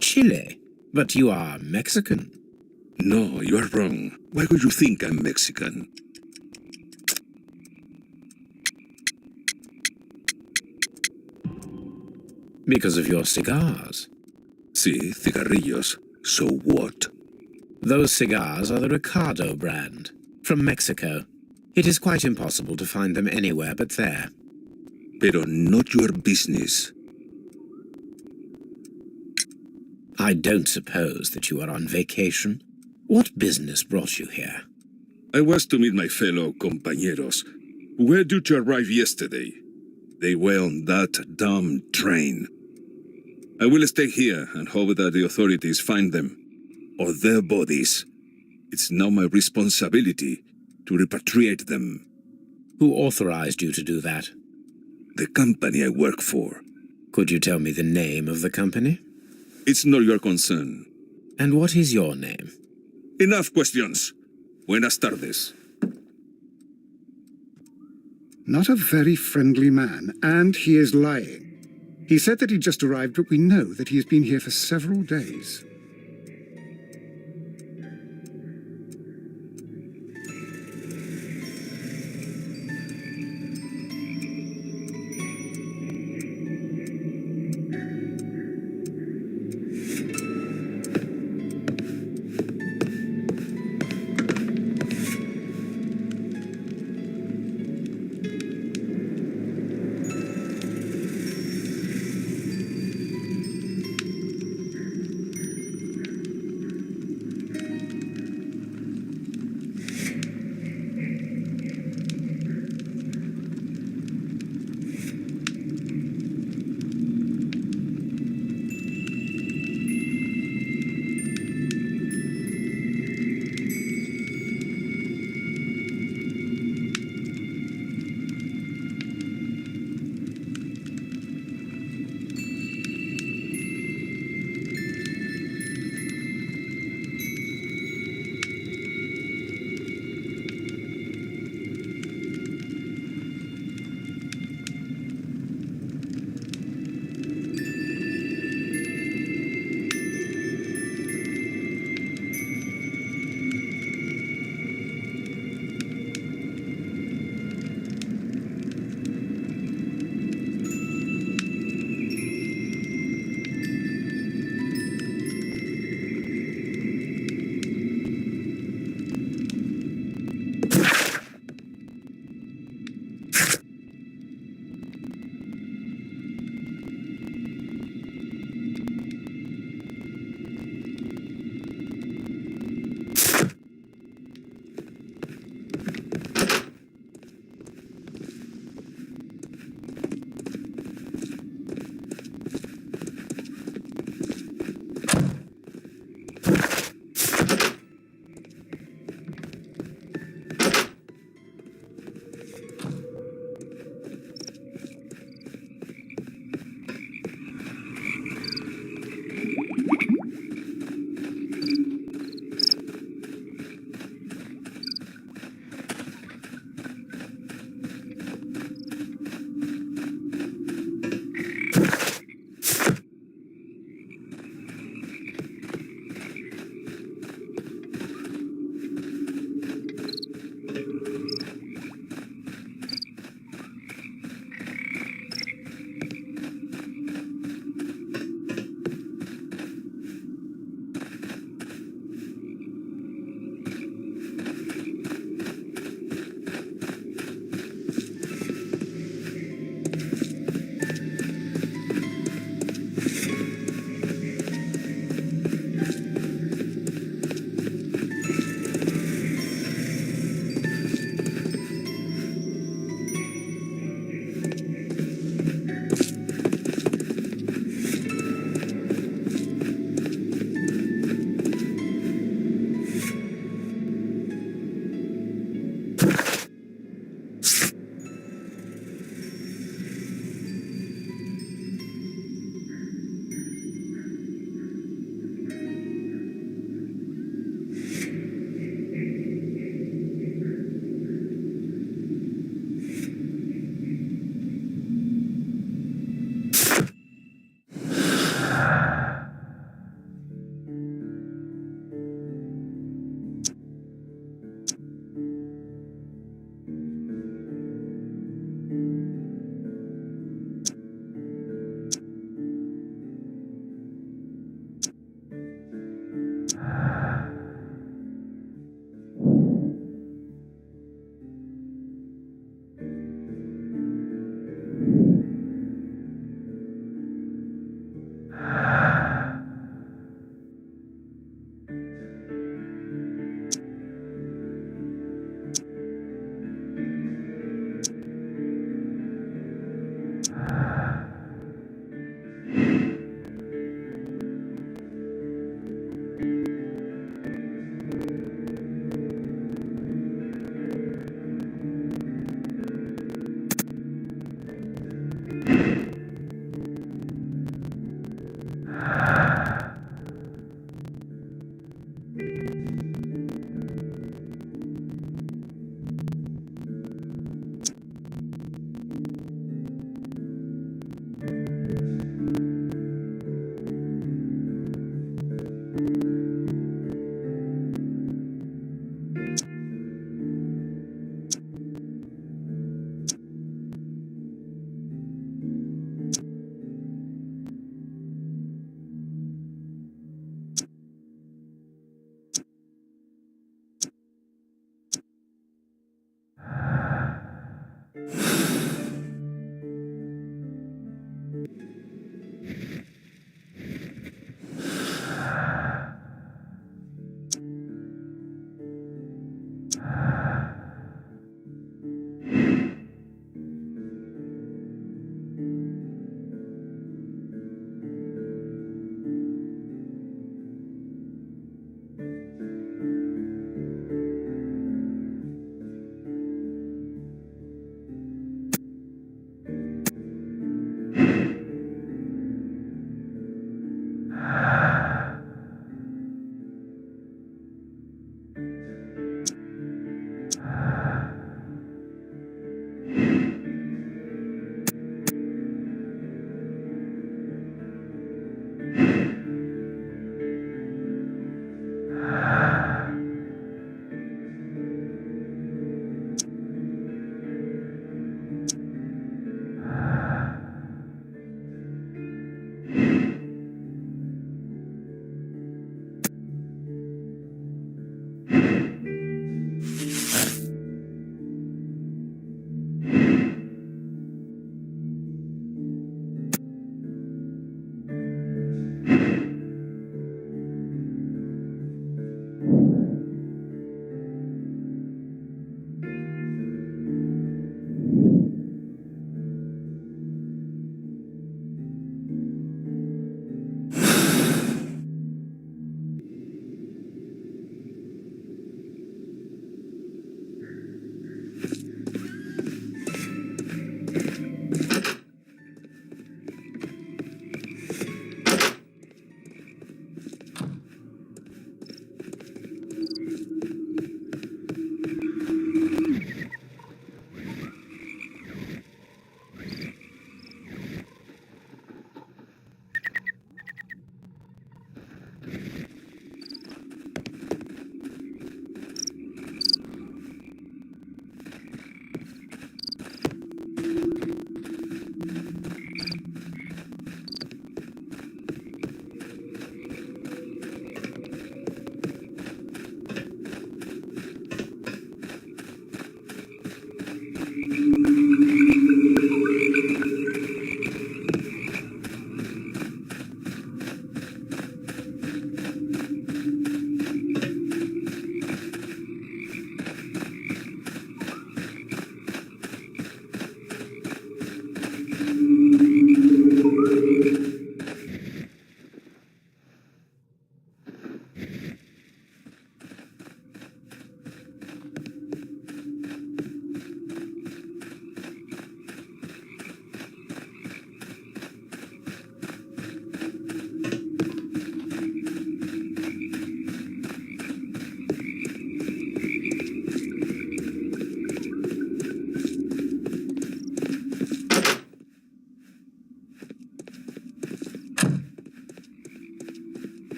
Chile? But you are Mexican.
No, you are wrong. Why would you think I'm Mexican?
Because of your cigars.
Sí, cigarrillos. So what?
Those cigars are the Ricardo brand, from Mexico. It is quite impossible to find them anywhere but there.
Pero not your business.
I don't suppose that you are on vacation. What business brought you here?
I was to meet my fellow compañeros, who were due to arrive yesterday. They were on that damn train. I will stay here and hope that the authorities find them, or their bodies. It's now my responsibility to repatriate them.
Who authorized you to do that?
The company I work for.
Could you tell me the name of the company?
It's not your concern.
And what is your name?
Enough questions. Buenas tardes.
Not a very friendly man, and he is lying. He said that he just arrived, but we know that he has been here for several days.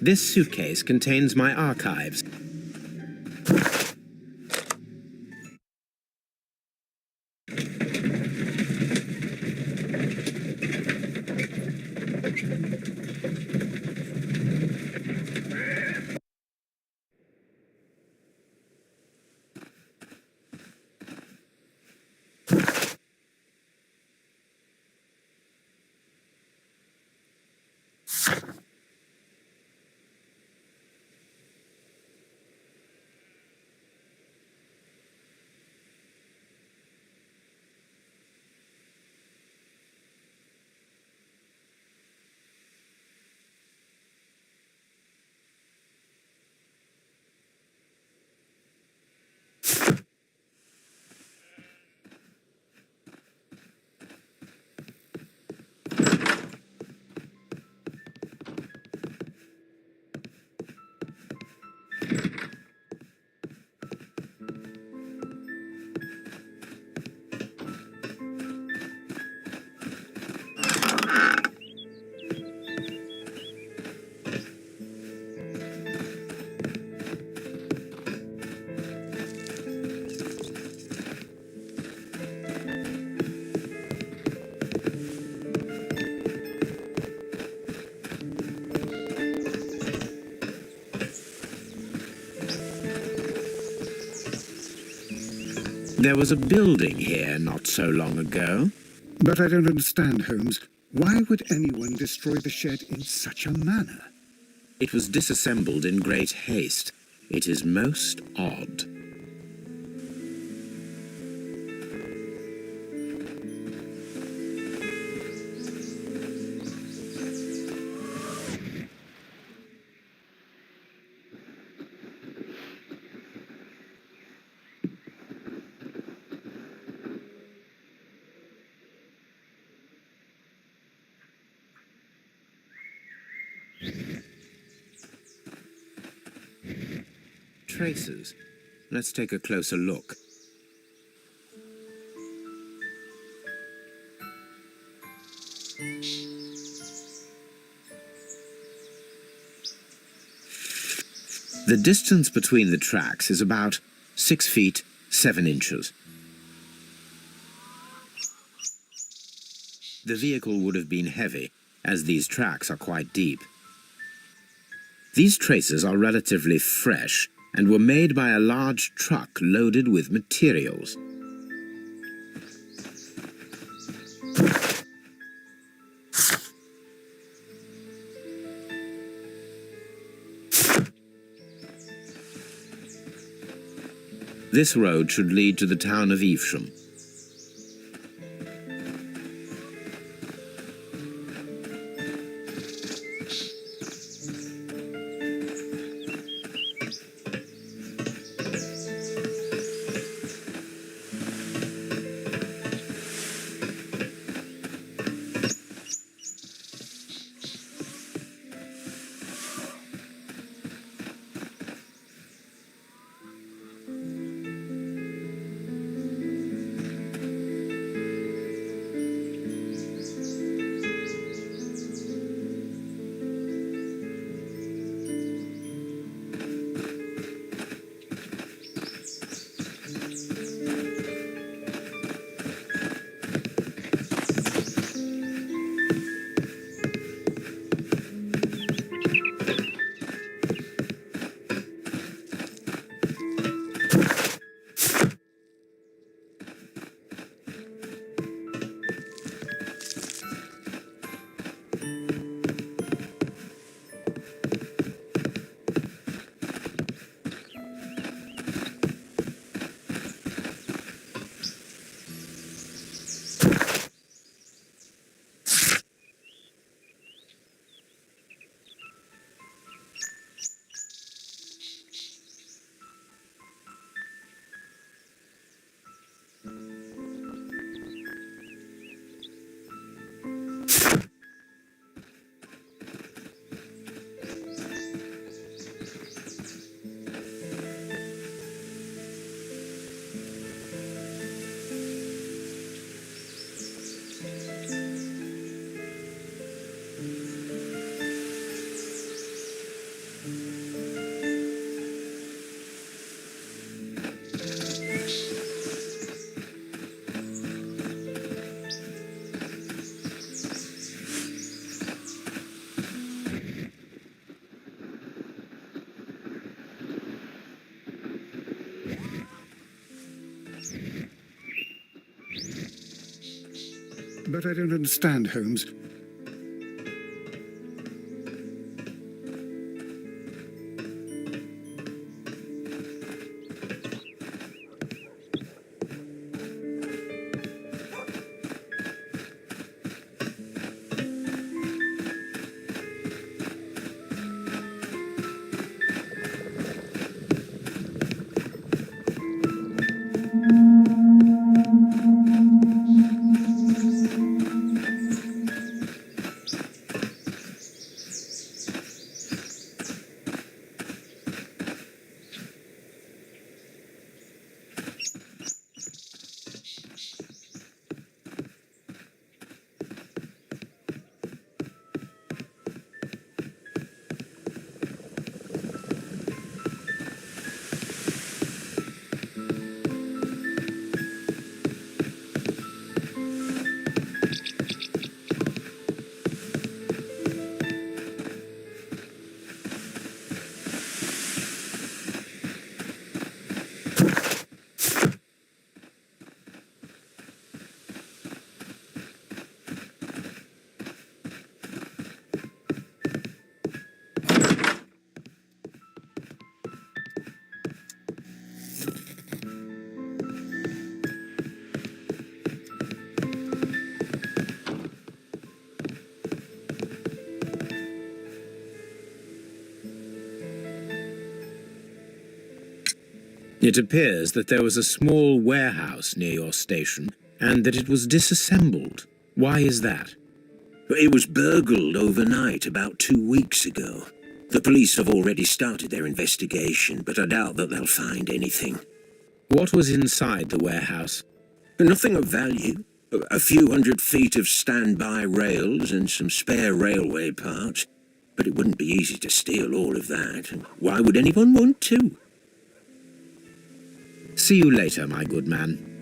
This suitcase contains my archives. There was a building here not so long ago.
But I don't understand, Holmes. Why would anyone destroy the shed in such a manner?
It was disassembled in great haste. It is most odd. Traces. Let's take a closer look. The distance between the tracks is about 6 feet 7 inches. The vehicle would have been heavy, as these tracks are quite deep. These traces are relatively fresh and were made by a large truck loaded with materials. This road should lead to the town of Evesham.
But I don't understand, Holmes.
It appears that there was a small warehouse near your station, and that it was disassembled. Why is that?
It was burgled overnight about 2 weeks ago. The police have already started their investigation, but I doubt that they'll find anything.
What was inside the warehouse?
Nothing of value. A few 100 feet of standby rails and some spare railway parts. But it wouldn't be easy to steal all of that. Why would anyone want to?
See you later, my good man.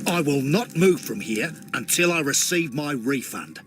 I will not move from here until I receive my refund.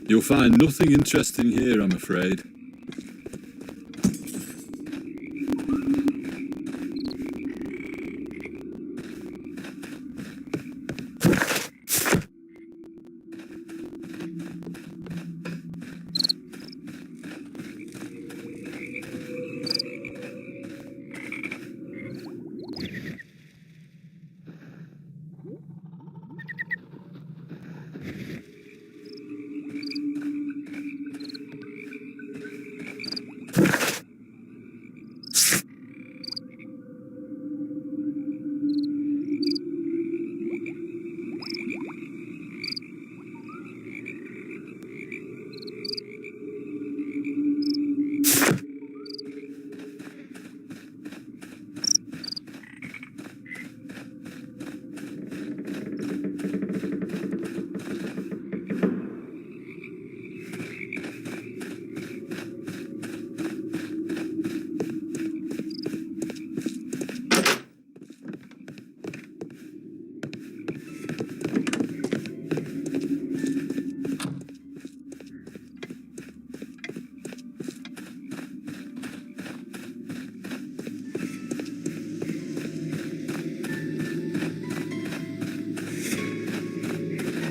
You'll find nothing interesting here, I'm afraid.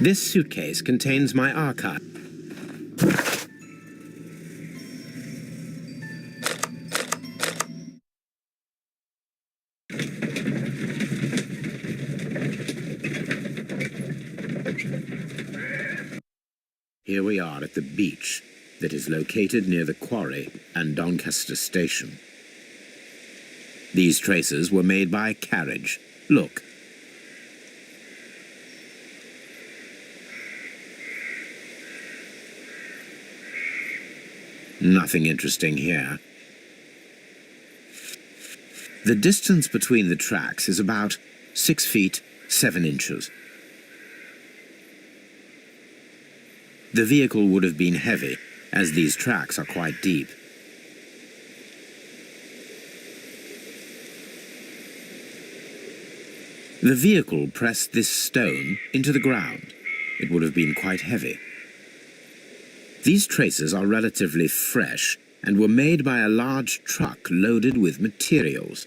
This suitcase contains my archive. Here we are at the beach that is located near the quarry and Doncaster Station. These traces were made by a carriage. Look. Nothing interesting here. The distance between the tracks is about 6 feet 7 inches. The vehicle would have been heavy, as these tracks are quite deep. The vehicle pressed this stone into the ground. It would have been quite heavy. These traces are relatively fresh and were made by a large truck loaded with materials.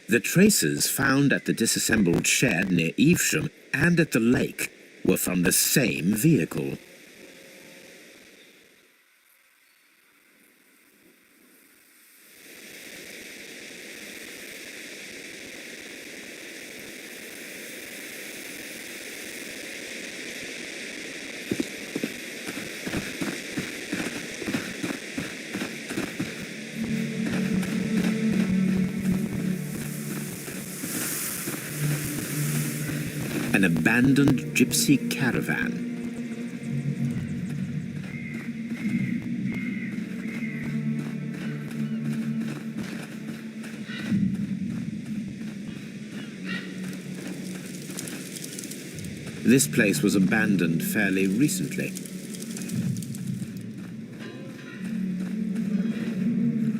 The traces found at the disassembled shed near Evesham and at the lake were from the same vehicle. An abandoned gypsy caravan. This place was abandoned fairly recently.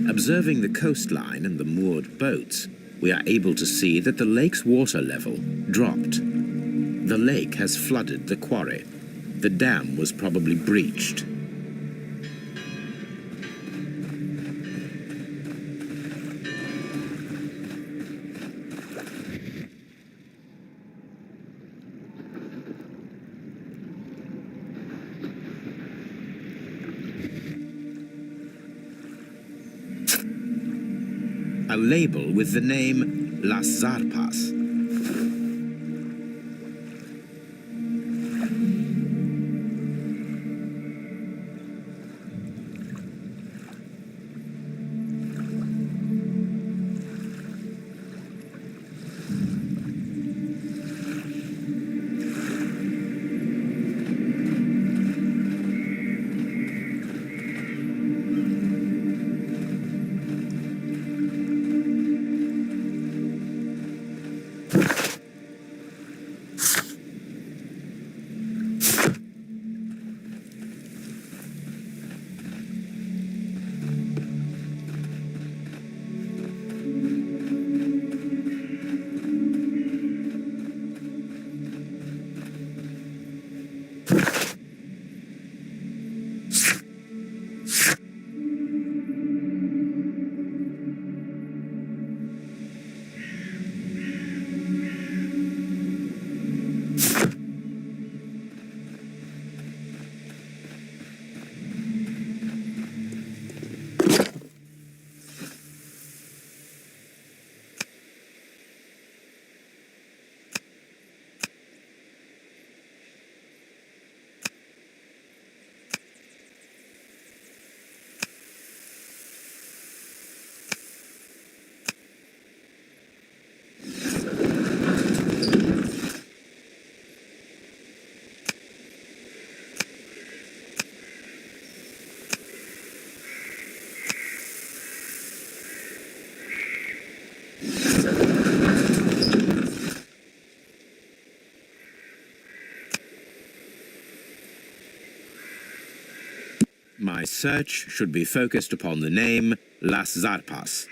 Observing the coastline and the moored boats, we are able to see that the lake's water level dropped. The lake has flooded the quarry. The dam was probably breached. A label with the name Las Zarpas. My search should be focused upon the name Las Zarpas.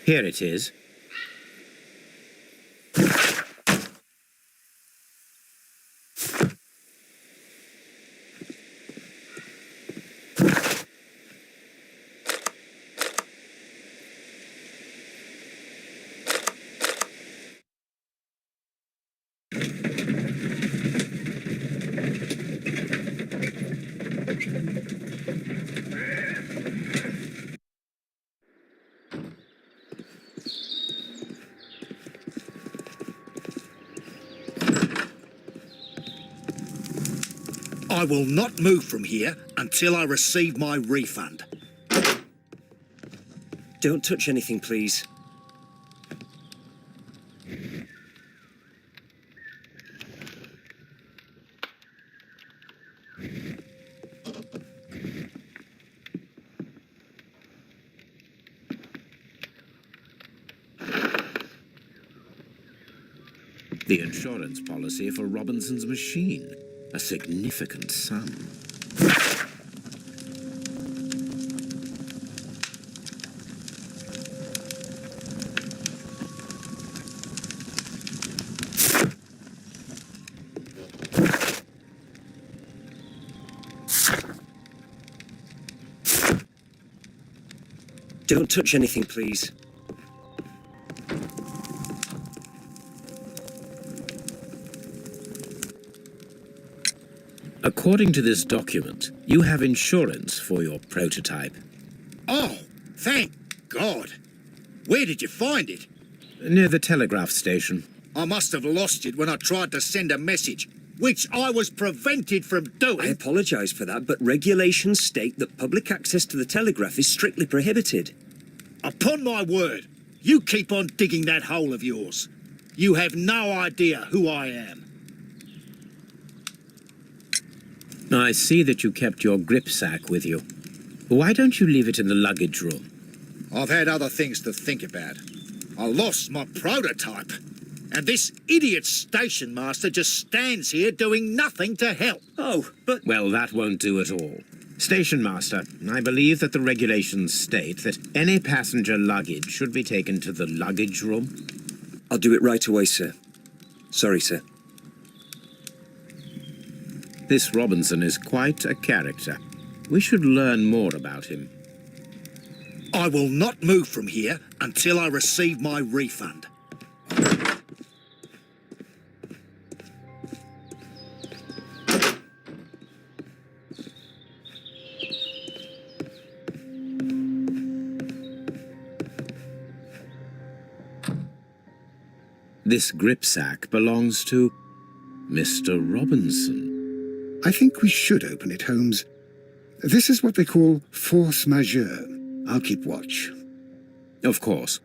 Here it is.
I will not move from here until I receive my refund.
Don't touch anything, please.
The insurance policy for Robinson's machine. A significant sum.
Don't touch anything, please.
According to this document, you have insurance for your prototype.
Oh, thank God. Where did you find it?
Near the telegraph station.
I must have lost it when I tried to send a message, which I was prevented from
I
doing.
apologise for that, but regulations state that public access to the telegraph is strictly prohibited.
Upon my word, you keep on digging that hole of yours. You have no idea who I am.
I see that you kept your grip sack with you. Why don't you leave it in the luggage room?
I've had other things to think about. I lost my prototype. And this idiot station master just stands here doing nothing to help.
Oh, but...
Well, that won't do at all. Station master, I believe that the regulations state that any passenger luggage should be taken to the luggage room.
I'll do it right away, sir. Sorry, sir.
This Robinson is quite a character. We should learn more about him.
I will not move from here until I receive my refund.
This grip sack belongs to Mr. Robinson.
I think we should open it, Holmes. This is what they call force majeure. I'll keep watch.
Of course.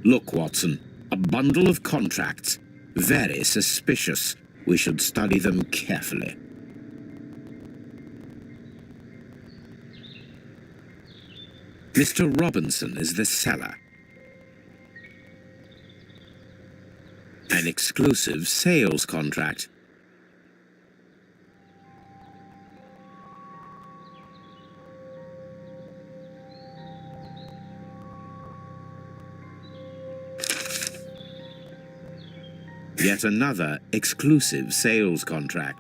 Look, Watson, a bundle of contracts. Very suspicious. We should study them carefully. Mr. Robinson is the seller. An exclusive sales contract. Yet another exclusive sales contract.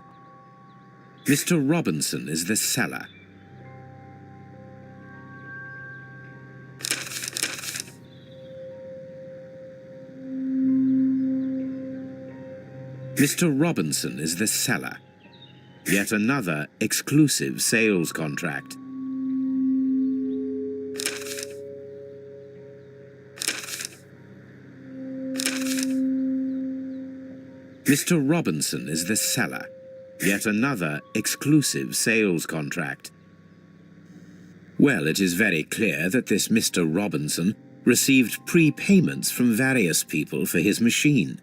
Mr. Robinson is the seller. Mr. Robinson is the seller. Yet another exclusive sales contract. Mr. Robinson is the seller. Yet another exclusive sales contract. Well, it is very clear that this Mr. Robinson received prepayments from various people for his machine.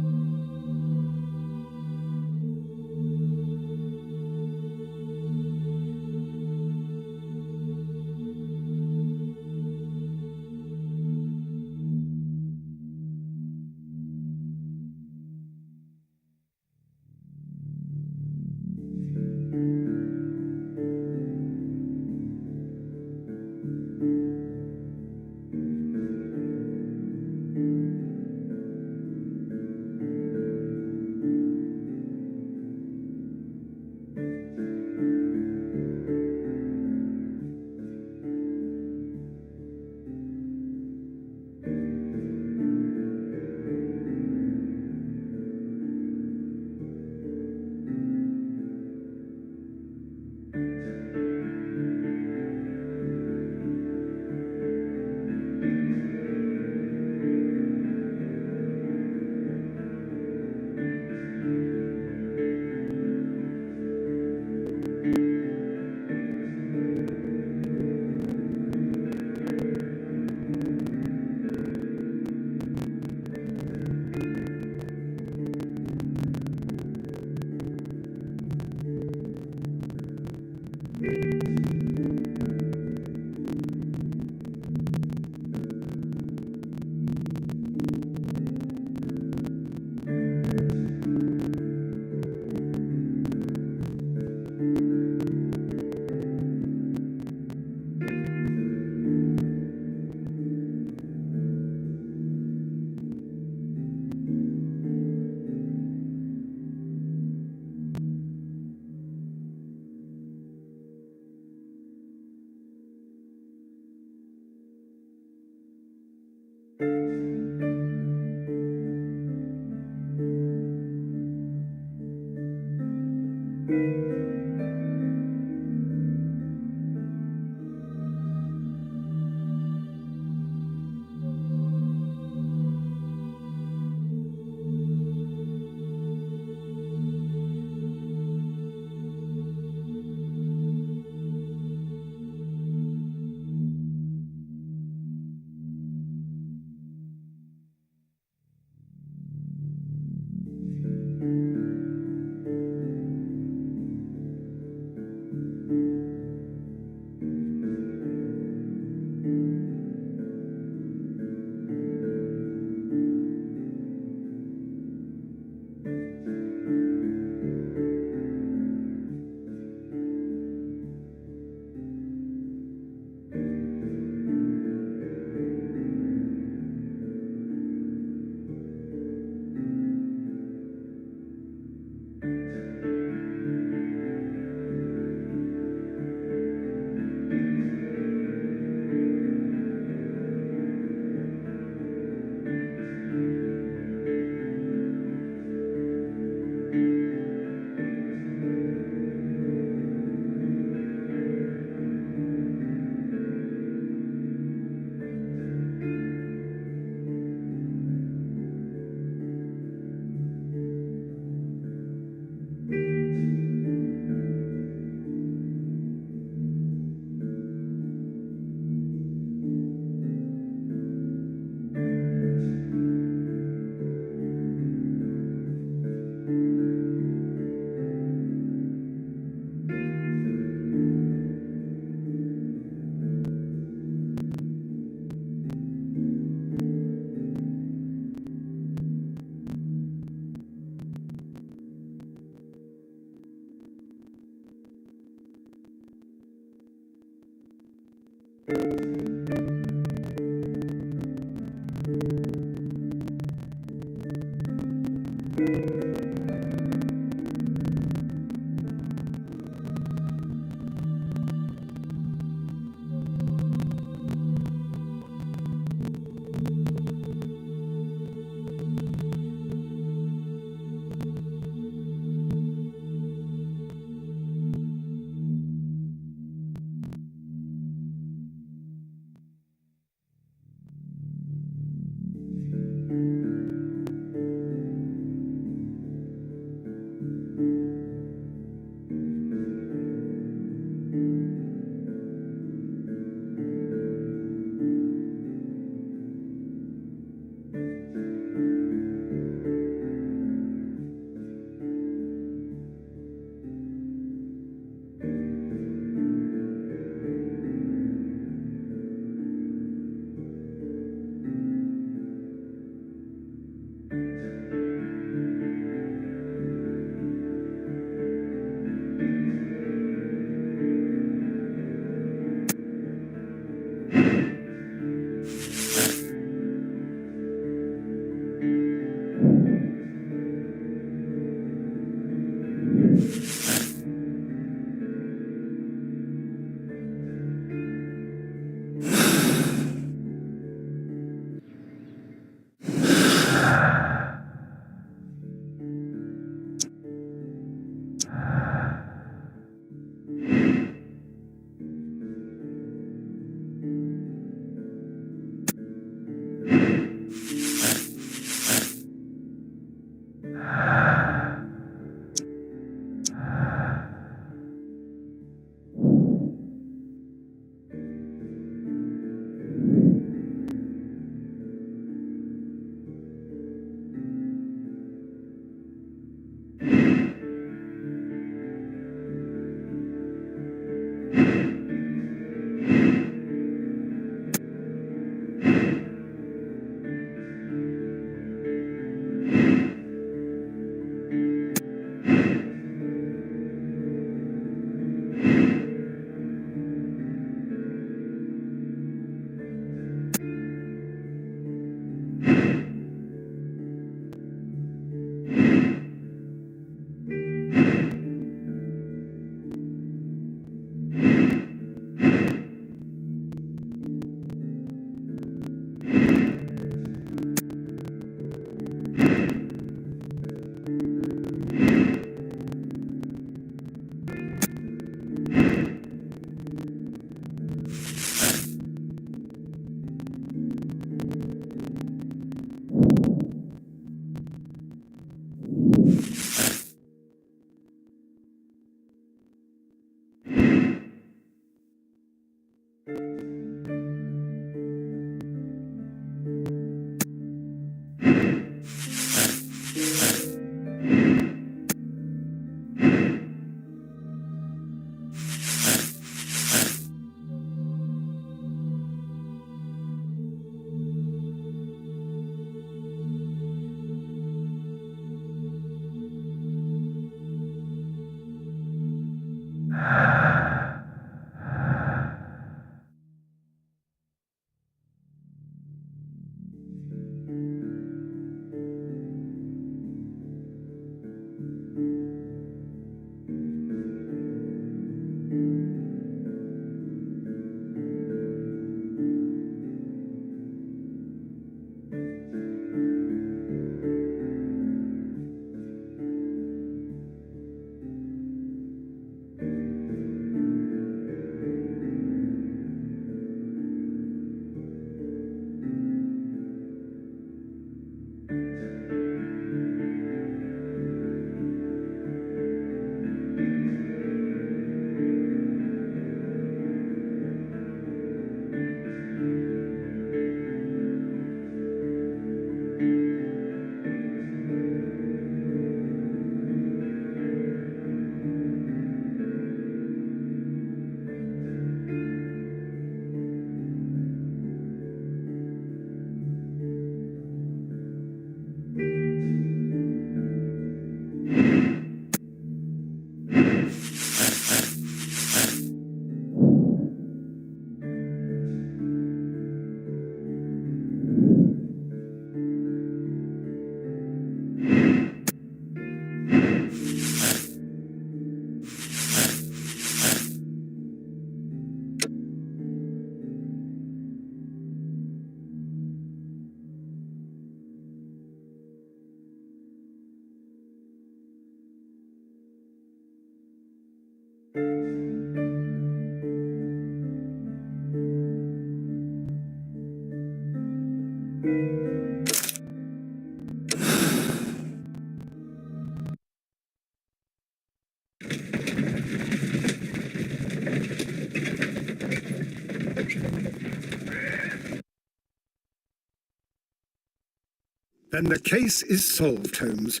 Then the case is solved, Holmes.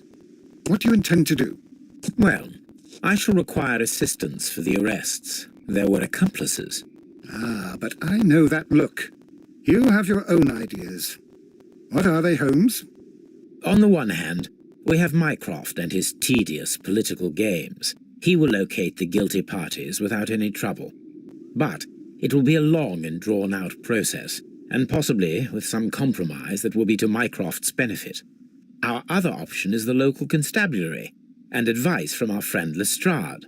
What do you intend to do?
Well, I shall require assistance for the arrests. There were accomplices.
Ah, but I know that look. You have your own ideas. What are they, Holmes?
On the one hand, we have Mycroft and his tedious political games. He will locate the guilty parties without any trouble. But it will be a long and drawn-out process, and possibly with some compromise that will be to Mycroft's benefit. Our other option is the local constabulary, and advice from our friend Lestrade.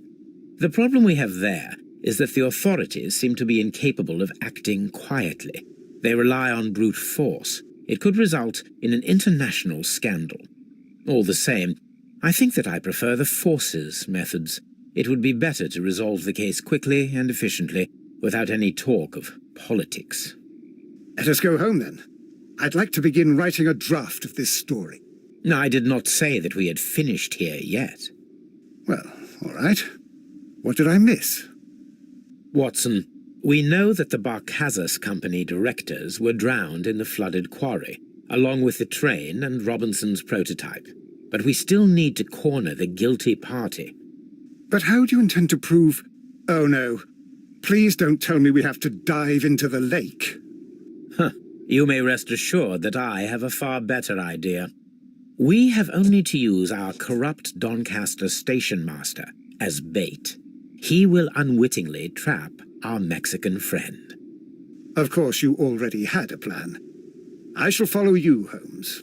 The problem we have there is that the authorities seem to be incapable of acting quietly. They rely on brute force. It could result in an international scandal. All the same, I think that I prefer the forces methods. It would be better to resolve the case quickly and efficiently, without any talk of politics.
Let us go home, then. I'd like to begin writing a draft of this story.
No, I did not say that we had finished here yet.
Well, all right. What did I miss?
Watson, we know that the Barkazas Company directors were drowned in the flooded quarry, along with the train and Robinson's prototype. But we still need to corner the guilty party.
But how do you intend to prove... Oh, no. Please don't tell me we have to dive into the lake.
Huh. You may rest assured that I have a far better idea. We have only to use our corrupt Doncaster station master as bait. He will unwittingly trap our Mexican friend.
Of course, you already had a plan. I shall follow you, Holmes.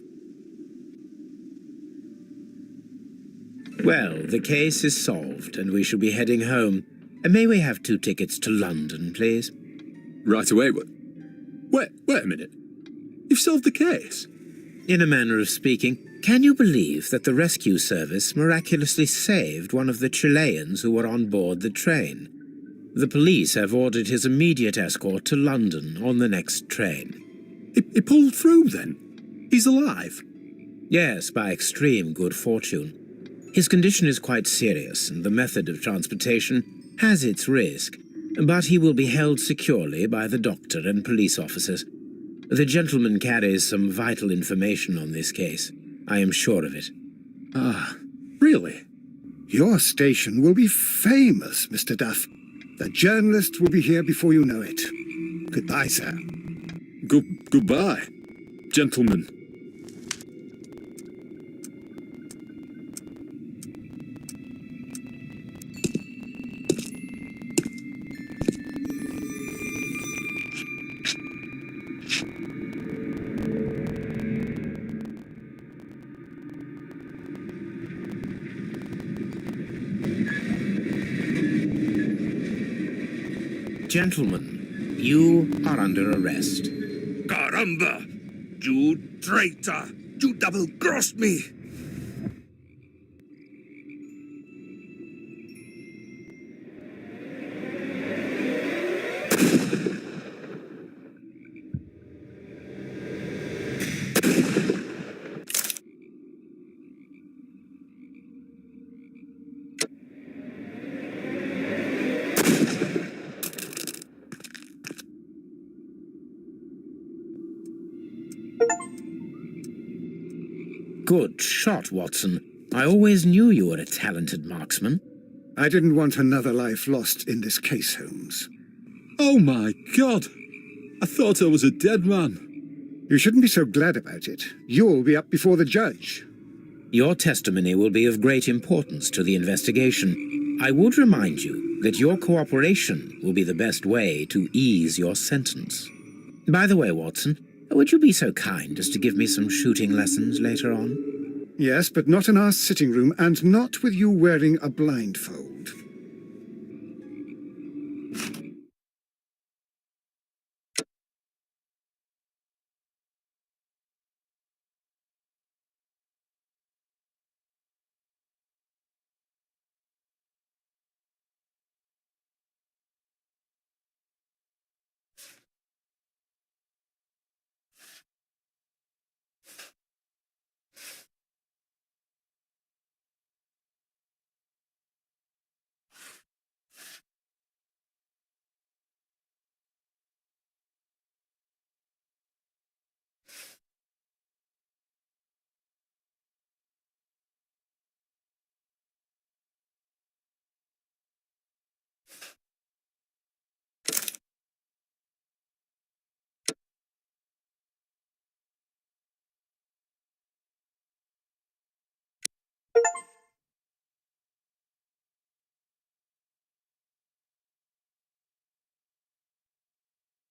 Well, the case is solved, and we shall be heading home. May we have 2 tickets to London, please?
Right away, but... Wait a minute. You've solved the case?
In a manner of speaking, can you believe that the rescue service miraculously saved one of the Chileans who were on board the train? The police have ordered his immediate escort to London on the next train.
He pulled through, then? He's alive?
Yes, by extreme good fortune. His condition is quite serious, and the method of transportation has its risk, but he will be held securely by the doctor and police officers. The gentleman carries some vital information on this case. I am sure of it.
Ah, really?
Your station will be famous, Mr. Duff. The journalists will be here before you know it. Goodbye, sir.
Goodbye, gentlemen.
Gentlemen, you are under arrest.
Caramba! You traitor! You double-crossed me!
Good shot, Watson. I always knew you were a talented marksman.
I didn't want another life lost in this case, Holmes.
Oh my God! I thought I was a dead man.
You shouldn't be so glad about it. You'll be up before the judge.
Your testimony will be of great importance to the investigation. I would remind you that your cooperation will be the best way to ease your sentence. By the way, Watson, would you be so kind as to give me some shooting lessons later on?
Yes, but not in our sitting room, and not with you wearing a blindfold.